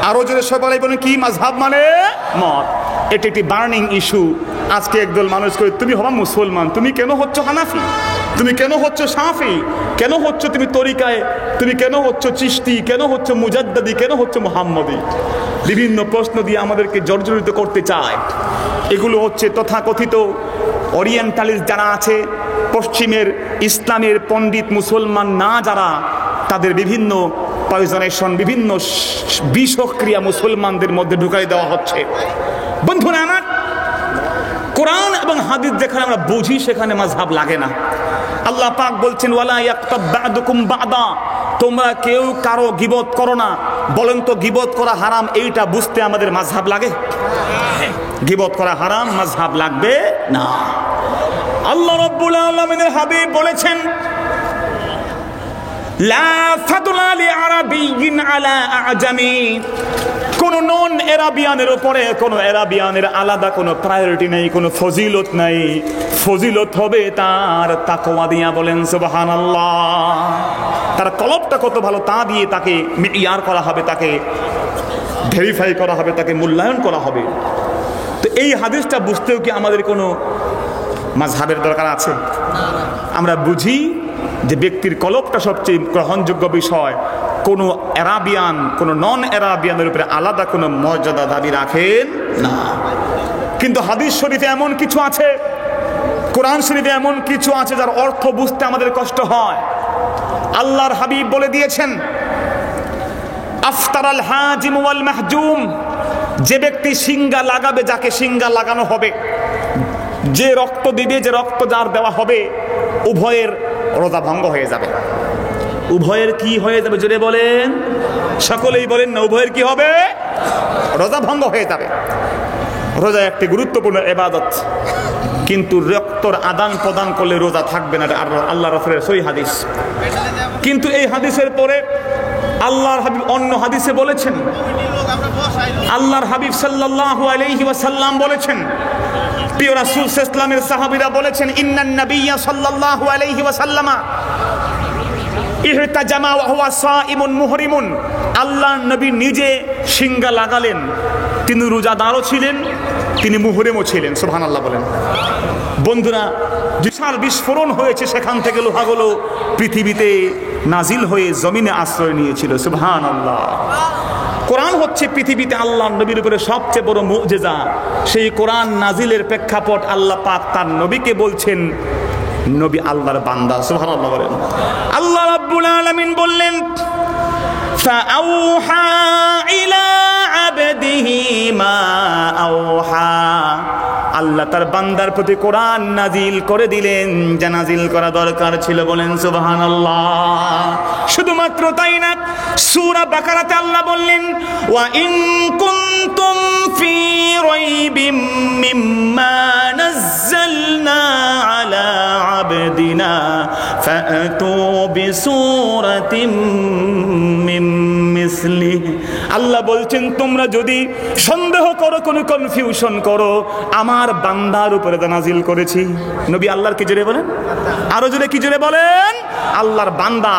A: আরো জোরে সবাই বলেন কি? মাযহাব মানে মত। এটি একটি বার্নিং ইস্যু। আজকে একদল মানুষ করে, তুমি হবা মুসলমান, তুমি কেন হচ্ছ হানাফি, তুমি কেন হচ্ছ শাফি, কেন হচ্ছ তুমি তরিকায়, তুমি কেন হচ্ছ চিশতি, কেন হচ্ছ মুজাদ্দিদি, কেন হচ্ছ মুহাম্মদি, বিভিন্ন প্রশ্ন দিয়ে আমাদেরকে জর্জরিত করতে চায়। এগুলো হচ্ছে তথাকথিত ওরিয়েন্টালিস্ট যারা আছে, পশ্চিমের ইসলামের পণ্ডিত মুসলমান না যারা, তাদের বিভিন্ন পয়জনেশন, বিভিন্ন বিষক্রিয়া মুসলমানদের মধ্যে ঢুকাই দেওয়া হচ্ছে। বন্ধুরা আমার, কোরআন এবং হাদিস যেখানে আমরা বুঝি সেখানে মাযহাব লাগে না। আল্লাহ পাক বলছেন ওয়ালা ইয়াক্তাব বা'দুকুম বা'দা, তোমরা কেউ কারো গীবত করো না। বলেন তো গীবত করা হারাম এইটা বুঝতে আমাদের মাযহাব লাগে? গীবত করা হারাম, মাযহাব লাগবে না। আল্লাহ রাব্বুল আলামিনের হাবিব বলেছেন লা ফাদলা লিআরাবিয়্যিন আলা আ'জামি, কোন নন এরাবিয়ানের উপরে কোন এরাবিয়ানের আলাদা কোনো প্রায়োরিটি নেই, কোনো ফজিলত নাই। ফজিলত হবে তার তাকওয়া দিয়া। বলেন সুবহানাল্লাহ। তার কলবটা কত ভালো তা দিয়ে তাকে মিয়ার করা হবে, তাকে ভেরিফাই করা হবে, তাকে মূল্যায়ন করা হবে। তো এই হাদিসটা বুঝতেও কি আমাদের কোনো মাযহাবের দরকার আছে? আমরা বুঝি যে ব্যক্তির কলবটা সবচেয়ে গ্রহণযোগ্য বিষয়। কোনো আরাবিয়ান কোনো নন আরাবিয়ানের উপরে আলাদা কোনো মর্যাদা দাবি রাখেন না। কিন্তু হাদিস শরীফে এমন কিছু আছে, কোরআন শরীফে এমন কিছু আছে যার অর্থ বুঝতে আমাদের কষ্ট হয়। আল্লাহর হাবিব বলে দিয়েছেন আফতারাল হাজিম ওয়াল মাহজুম, যে ব্যক্তি সিঙ্গা লাগাবে, যাকে সিঙ্গা লাগানো হবে, যে রক্ত দিবে, যে রক্ত যার দেওয়া হবে, উভয়ের রোজা ভঙ্গ হয়ে যাবে। উভয়ের কি হয়ে যাবে জোরে বলেন, সকলেই বলেন না, উভয়ের কি হবে? রোজা ভঙ্গ হয়ে যাবে। রোজা একটি গুরুত্বপূর্ণ ইবাদত, কিন্তু রক্তর আদান প্রদান করলে রোজা থাকবে না, আল্লাহ রাসূলের সহিহ হাদিস। কিন্তু এই হাদিসের পরে আল্লাহর হাবিব অন্য হাদিসে বলেছেন, আল্লাহর হাবিব সাল্লাল্লাহু আলাইহি ওয়াসাল্লাম বলেছেন, প্রিয় রাসূল সাল্লাল্লাহু আলাইহি ওয়াসাল্লামের সাহাবীরা বলেছেন ইন্নান নাবিয়্যা সাল্লাল্লাহু আলাইহি ওয়াসাল্লামা ইহতাজামা ওয়া হুয়া সাইমুন মুহরিমুন, আল্লাহর নবী নিজে সিঙ্গা লাগালেন, তিনি রোজাদারও ছিলেন, তিনি মুহরিমও ছিলেন। সুবহানাল্লাহ বলেন। বন্ধুরা, বিশাল বিস্ফোরণ হয়েছে, সেখান থেকে লোহাগুলো পৃথিবীতে নাজিল হয়ে জমিনে আশ্রয় নিয়েছিল। সুবহানাল্লাহ। কোরআন হচ্ছে পৃথিবীতে আল্লাহর নবীর উপরে সবচেয়ে বড় মুজিজা। সেই কোরআন নাজিলের প্রেক্ষাপট আল্লাহ পাক তার নবীকে বলছেন নবী আল্লাহর বান্দা। সুবহানাল্লাহ বলেন। আল্লাহ রাব্বুল আলামিন বললেন ফাআউহা ইলা আবদিহি মা আওহা, আল্লাহ তার বান্দার প্রতি কোরআন নাজিল করে দিলেন যা নাজিল করা দরকার ছিল। বলেন সুবহানাল্লাহ। শুধুমাত্র তাই না, সূরা বাকারাতে আল্লাহ বললেন ওয়া ইন কুনতুম ফি রাইবিম মিম্মা নাযালনা আলা আবদিনা ফাতু বিসূরাতিম মিন মিসলিহি, আল্লাহ বলছেন তোমরা যদি সন্দেহ করো, কোনো কনফিউশন করো, আমার বান্দার উপরে যা নাজিল করেছি। নবী আল্লাহর কি জোরে বলেন, আরো জোরে কি জোরে বলেন, আল্লাহর বান্দা।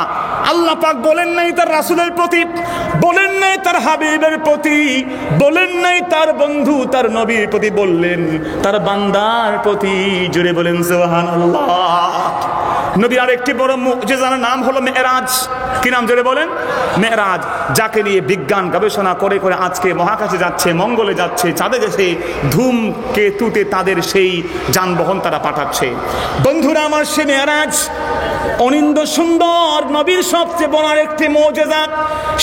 A: আল্লাহ পাক বলেন নাই তার রাসূলের প্রতি, বলেন নাই তার হাবিবের প্রতি, বলেন নাই তার বন্ধু তার নবীর প্রতি, বললেন তার বান্দার প্রতি। জোরে বলেন সুবহানাল্লাহ। নবী আরেকটি বড় মুজিজার নাম হলো মেরাজ। কি নাম জোরে বলেন? মেরাজ, যাকে নিয়ে বিজ্ঞান গবেষণা করে করে আজকে মহাকাশে যাচ্ছে, মঙ্গলে যাচ্ছে, চাঁদে গেছে, ধূমকেতুতে তাদের সেই যানবাহন তারা পাঠাচ্ছে। বন্ধুরা আমার, সে মেরাজ অনিন্দ সুন্দর নবীর সবচেয়ে বড় একটি মুজিজা।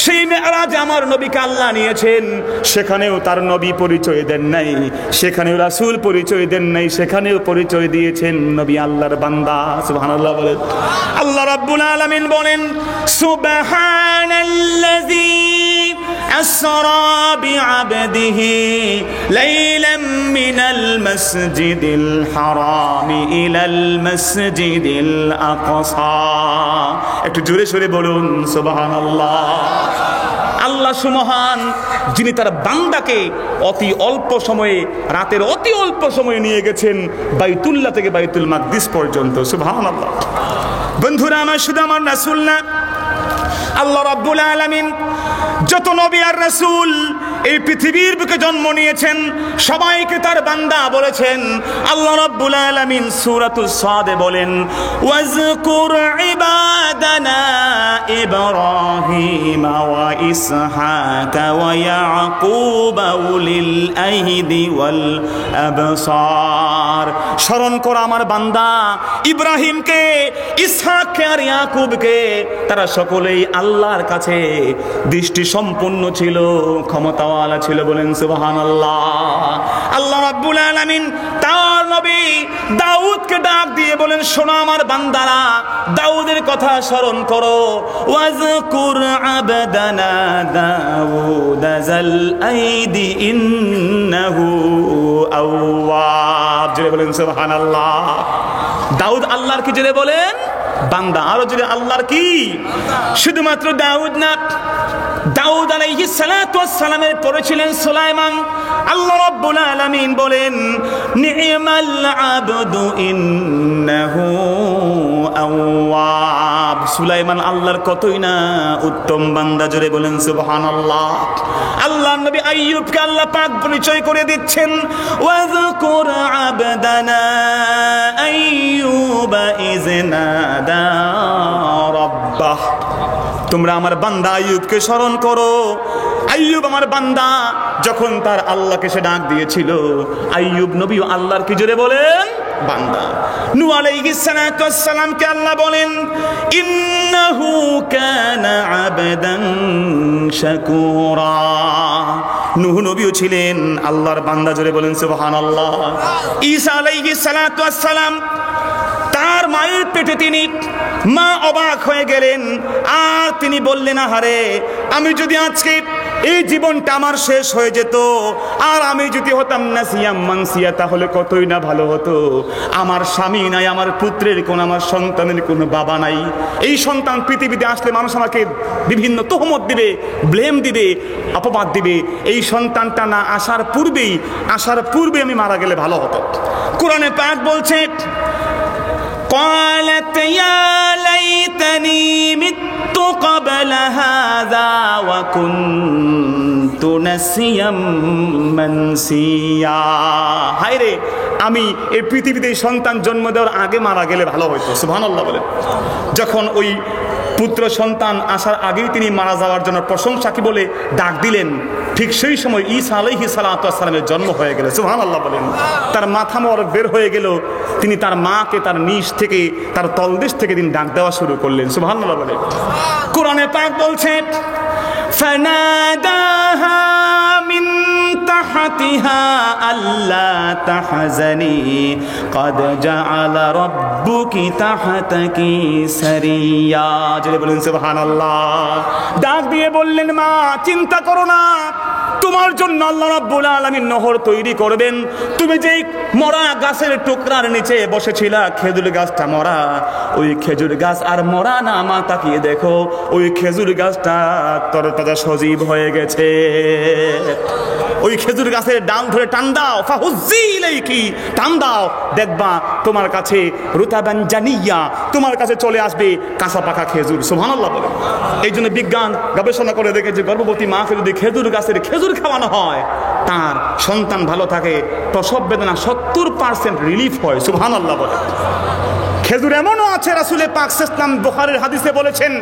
A: সেই মেরাজ আমার নবীকে আল্লাহ নিয়েছেন, সেখানেও তার নবী পরিচয় দেন নাই, সেখানেও রাসূল পরিচয় দেন নাই, সেখানেও পরিচয় দিয়েছেন নবী আল্লাহর বান্দা। সুবহানাল্লাহ বলেন। আল্লাহ রাব্বুল আলামিন বলেন সুবহানাল্লাযী আসরা বিআবদিহি লাইলাম মিনাল মাসজিদিল হারামি ইলাল মাসজিদিল আকসা। একটু জোরে সোরে বলুন সুবহানাল্লাহ। আল্লাহ সুমহান, যিনি তার বান্দাকে অতি অল্প সময়ে, রাতের অতি অল্প সময়ে নিয়ে গেছেন বাইতুল্লাহ থেকে বাইতুল মাকদিস পর্যন্ত। সুবহানাল্লাহ। বন্ধুরা আমার, শুধু আমার রাসূল না, আল্লাহ রাব্বুল আলামিন যত নবী আর রাসূল এই পৃথিবীর বুকে জন্ম নিয়েছেন, সবাইকে তার বান্দা বলেছেন। আল্লাহ রাব্বুল আলামিন সূরাতুস সাদ বলেন, ওয়াজকুর ইবাদানা ইব্রাহিম ওয়া ইসহাক ওয়া ইয়াকুব উলিল আইদি ওয়াল আবসার। স্মরণ করো আমার বান্দা ইব্রাহিমকে, ইসহাককে আর ইয়াকুবকে, তারা সকলেই আল্লাহর কাছে দৃষ্টি সম্পন্ন ছিল, ক্ষমতাওয়ালা ছিল। বলেন সুবহানাল্লাহ। আল্লাহ রাব্বুল আলামিন তার নবী দাউদকে ডাক দিয়ে বলেন, শোনো আমার বান্দারা, দাউদের কথা স্মরণ করো। ওয়াজকুর আবদানা দাউদ যাল আইদি ইন্নাহু আওয়াব। জোরে বলেন সুবহানাল্লাহ। দাউদ আল্লাহর কি জোরে বলেন? বান্দা। আরো জোরে আল্লাহর কি? শুধুমাত্র দাউদ না, দাউদ আলাইহিস সালাতু ওয়াস সালামের পরে ছিলেন সুলাইমান। আল্লাহ রাব্বুল আলামিন বলেন, নি'মাল আবদু ইন্নাহু আওয়াব। সুলাইমান আল্লাহর কতই না উত্তম বান্দা। জোরে বলেন সুবহানাল্লাহ। আল্লাহর নবী আইয়ুবকে আল্লাহ পাক পরিচয় করে দিচ্ছেন, ওয়াজকুর আবদানা আইয়ুব ইয নাদা রাব্বাহ। তোমরা আমার বান্দা আইয়ুবকে স্মরণ করো। আইয়ুব আমার বান্দা যখন তার আল্লাহকে সে ডাক দিয়েছিল, আইয়ুব নবী আল্লাহর কি জোরে বলেন? বান্দা। নূহ আলাইহিস সালাতু ওয়াস সালামকে আল্লাহ বলেন, ইন্নাহু কানা আবদান শাকুরা। নূহ নবীও ছিলেন আল্লাহর বান্দা। জোরে বলেন সুবহানাল্লাহ। ঈসা আলাইহিস সালাতু ওয়াস সালাম, তার মায়ের পেটে তিনি, মা অবাক হয়ে গেলেন, আর তিনি বললেন, আহারে, আমি যদি আজকে এই জীবনটা আমার শেষ হয়ে যেত, আর আমি যদি হতাম নাসিয়াম মানসিয়া, তাহলে কতই না ভালো হতো। আমার স্বামী নাই, আমার পুত্রের কোন, আমার সন্তানের কোনো বাবা নাই। এই সন্তান পৃথিবীতে আসলে মানুষ আমাকে বিভিন্ন তোহমত দিবে, ব্লেম দিবে, অপবাদ দিবে। এই সন্তানটা না আসার পূর্বে আমি মারা গেলে ভালো হতো। কোরআনে পাক বলছে, قالت يا ليتني مت قبل هذا وكنت نسيا منسيا। হায় রে, আমি এই পৃথিবীতে সন্তান জন্ম দেওয়ার আগে মারা গেলে ভালো হতো। সুবহানাল্লাহ বলেন। যখন ওই পুত্র সন্তান আসার আগেই তিনি মারা যাওয়ার জন্য প্রশংসা কি বলে ডাক দিলেন, ঠিক সেই সময় ঈসা আলাইহিস সালাতু ওয়াস সালামের জন্ম হয়ে গেল। সুবহানাল্লাহ বলেন। তার মাথা মোবারক বের হয়ে গেল, তিনি তার মাকে তার নিচ থেকে, তার তলদেশ থেকে তিনি ডাক দেওয়া শুরু করলেন। সুবহানাল্লাহ বলেন। কোরআনে পাক বলছে, ফানাদাহা মিন তাহতিহা আল্লা তাহজানি ক্বাদ জাআলা রাব্বুকি তাহতাকি সারিয়া। জোরে বলেন সুবহানাল্লাহ। ডাক দিয়ে বললেন, মা চিন্তা করো না, তোমার জন্য আল্লাহ রাব্বুল আলামিন নহর তৈরি করবেন। তুমি যেই মরা গাছের টুকরার নিচে বসেছিলা, খেজুর গাছটা মরা, ওই খেজুর গাছ আর মরা না, মা তাকিয়ে দেখো, ওই খেজুর গাছটা তরতাজা সজীব হয়ে গেছে। ওই খেজুর গাছের ডাল ধরে টান দাও, ফাহুজ্জি ইলাইকি, টান দাও, দেখবা তোমার কাছে রুতাবান জানিয়া, তোমার কাছে চলে আসবে কাঁচা পাকা খেজুর। সুবহানাল্লাহ বলে। এই জন্য বিজ্ঞান গবেষণা করে দেখেছে, গর্ভবতী মাকে যদি খেজুর গাছের খেজুর খাওয়ানো হয়, তার সন্তান ভালো থাকে, প্রসব বেদনা 70% রিলিফ হয়। সুবহানাল্লাহ বলে। খেজুর এমনও আছে, রাসূলে পাক সাল্লাল্লাহু আলাইহি বুখারীর হাদিসে বলেছেন,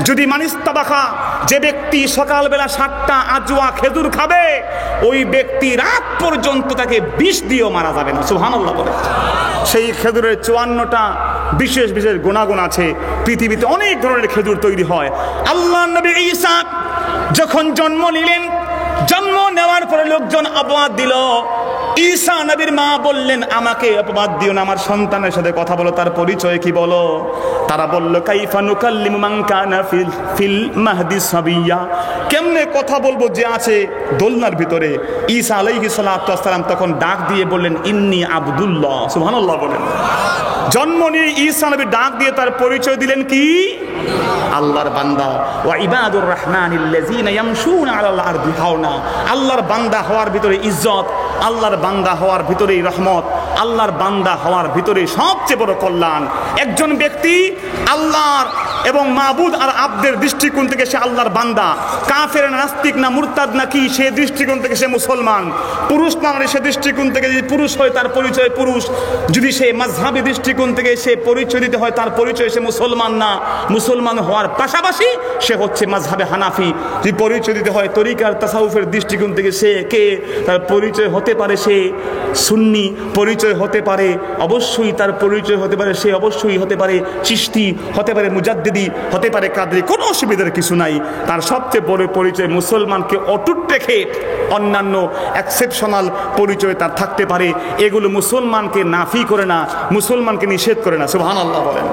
A: যদি মানিস্তাবাখা, যে ব্যক্তি সকালবেলা 7টা আজওয়া খেজুর খাবে, ওই ব্যক্তি রাত পর্যন্ত তাকে বিষ দিয়েও মারা যাবে না। সুবহানাল্লাহ বলে। সেই খেজুরের 54টা বিশেষ বিশেষ গুণাগুণ আছে। পৃথিবীতে অনেক ধরনের খেজুর তৈরি হয়। আল্লাহর নবী ঈসা যখন জন্ম নিলেন, জন্ম নেওয়ার পরে লোকজন অপবাদ দিল। ঈসা নবীর মা বললেন, আমাকে অপবাদ দিও না, আমার সন্তানের সাথে কথা বলো, তার পরিচয় কি বলো। তারা বলল, কাইফা নুকাল্লিমু মান কানা ফিল মাহদি সাবিয়া, কেমনে কথা বলবো যে আছে দোলনার ভিতরে। ঈসা আলাইহিস সালাতু ওয়াস সালাম তখন ডাক দিয়ে বললেন, ইন্নী আব্দুল্লাহ। সুবহানাল্লাহ বলেন। জন্ম নিয়ে ঈসা নবী ডাক দিয়ে তার পরিচয় দিলেন কি? আল্লাহর বান্দা। ওয়া ইবাদুর রহমানিল্লাযীনা ইয়ামশুনা আলাল আরদি হাওনা। আল্লাহর বান্দা হওয়ার ভিতরে ইজ্জত, আল্লাহর বান্দা হওয়ার ভিতরেই রহমত, আল্লাহর বান্দা হওয়ার ভিতরে সবচেয়ে বড় কল্যাণ। একজন ব্যক্তি আল্লাহর এবং মাবুদ আর আব্দের দৃষ্টিকোণ থেকে সে আল্লাহর বান্দা। কাফের নাস্তিক না মুরতাদ না কি, সে দৃষ্টিকোণ থেকে সে মুসলমান। পুরুষ না নারী, সে দৃষ্টিকোণ থেকে যদি পুরুষ হয় তার পরিচয় পুরুষ। যদি সে মাযহাবী দৃষ্টিকোণ থেকে সে পরিচয় দিতে হয় তার পরিচয় সে মুসলমান না। মুসলমান হওয়ার পাশাপাশি সে হচ্ছে মাযহাবে হানাফি। যদি পরিচয় দিতে হয় তরিকার তাসাউফের দৃষ্টিকোণ থেকে সে কে, তার পরিচয় হতে পারে সে সুন্নি, পরিচয় হতে পারে অবশ্যই তার পরিচয় হতে পারে সে অবশ্যই হতে পারে চিশতি, হতে পারে মুজাদ্দিদি, হতে পারে কাদরি, কোনো অসুবিধার কিছু নাই। তার সবচেয়ে বড় পরিচয় মুসলমানকে অটুট রেখে অন্যান্য এক্সেপশনাল পরিচয় তার থাকতে পারে। এগুলো মুসলমানকে নাফি করে না, মুসলমানকে নিষেধ করে না। সুবহানাল্লাহ বলেন।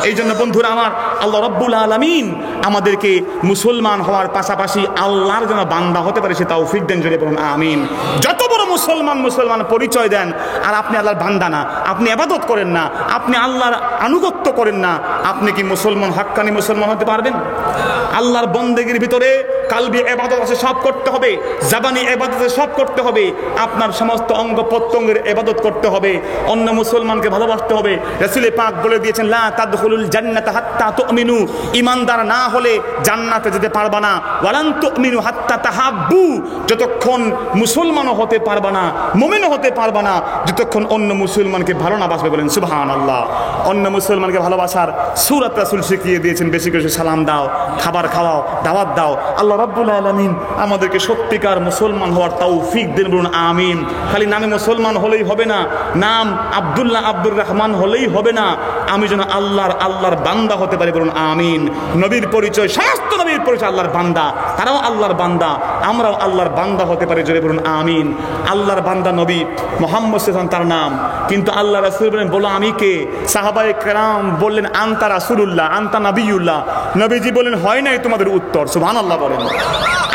A: এই জন্য বন্ধুরা আমার, আল্লাহ রাব্বুল আলামিন আমাদেরকে মুসলমান হওয়ার পাশাপাশি আল্লাহর যেন বান্দা হতে পারে সে তৌফিক দেন, জোরে বলুন আমিন। যত বড় মুসলমান পরিচয় দেন আর আপনি আল্লাহর বান্দা না, আপনি ইবাদত করেন না, আপনি আল্লাহর আনুগত্য করেন না, আপনি কি মুসলমান, হাক্কানি মুসলমান হতে পারবেন? আল্লাহর বন্দেগীর ভিতরে কালবি ইবাদত আছে, সব করতে হবে। জাবানি ইবাদত আছে, সব করতে হবে। আপনার সমস্ত অঙ্গ প্রত্যঙ্গের ইবাদত করতে হবে। অন্য মুসলমানকে ভালোবাসতে হবে। রাসূল পাক বলে দিয়েছেন, লা তাদখুলুল জান্নাতা হাত্তা তুমিনু, ঈমানদার না হলে জান্নাতে যেতে পারবা না। ওয়ালান তুমিনু হাত্তা তাহাব্বু, যতক্ষণ মুসলমানও হতে পারবা না, মুমিনও হতে পারবা না যতক্ষণ অন্য মুসলমানকে ভালো না বাসবে। বলেন সুবহানাল্লাহ। অন্য মুসলমানকে ভালোবাসার সূরাত রাসূল শিখিয়ে দিয়েছেন, বেশি করে সালাম দাও, খাবার খাওয়াও, দাওয়াত দাও। আল্লাহ রাব্বুল আলামিন আমাদেরকে সত্যিকার মুসলমান হওয়ার তৌফিক দিন, বলুন আমিন। খালি নামে মুসলমান হলেই হবে না, নাম আব্দুল্লাহ আব্দুর রহমান হলেই হবে না, আমি যেন আল্লাহর বান্দা হতে পারি, বলুন আমিন। নবীর পরিচয়, সমস্ত নবীর পরিচয় আল্লাহর বান্দা, তারাও আল্লাহর বান্দা, আমরাও আল্লাহর বান্দা হতে পারি, জোরে বলুন আমিন। আল্লাহর বান্দা নবী মুহাম্মদ সাল্লাল্লাহু আলাইহি ওয়াসাল্লাম তার নাম, কিন্তু আল্লাহ রাসূল বলেন, বলো আমি কে? সাহাবায়ে কেরাম বললেন, আনতা রাসূলুল্লাহ, আনতা নবিয়ুল্লাহ। নবীজি বলেন, হয় নাই তোমাদের উত্তর। সুবহানাল্লাহ বলেন।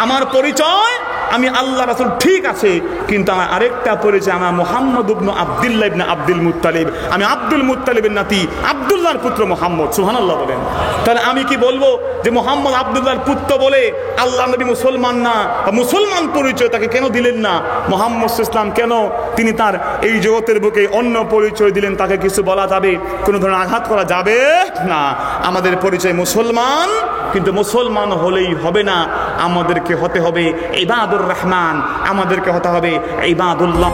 A: আমার পরিচয় আমি আল্লাহ রাসূল ঠিক আছে, কিন্তু আমার আরেকটা পরিচয়, আমার মুহাম্মদ ইবনে আব্দুল্লাহ ইবনে আব্দুল মুত্তালিব, আমি আব্দুল মুত্তালিবের নাতি, আব্দুল্লাহর পুত্র মুহাম্মদ। সুবহানাল্লাহ বলেন। তাহলে আমি কি বলবো যে মুহাম্মদ আব্দুল্লাহর পুত্র বলে আল্লাহ নবী মুসলমান না, মুসলমান পরিচয় তাকে কেন দিলেন না? মুহাম্মদ ইসলাম কেন তিনি তার এই জগতের বুকে অন্য পরিচয় দিলেন? তাকে কিছু বলা যাবে? কোনো ধরনের আঘাত করা যাবে না। আমাদের পরিচয় মুসলমান, কিন্তু মুসলমান হলেই হবে না, আমাদেরকে হতে হবে ইবাদুর রহমান, আমাদেরকে হতে হবে ইবাদুল্লাহ।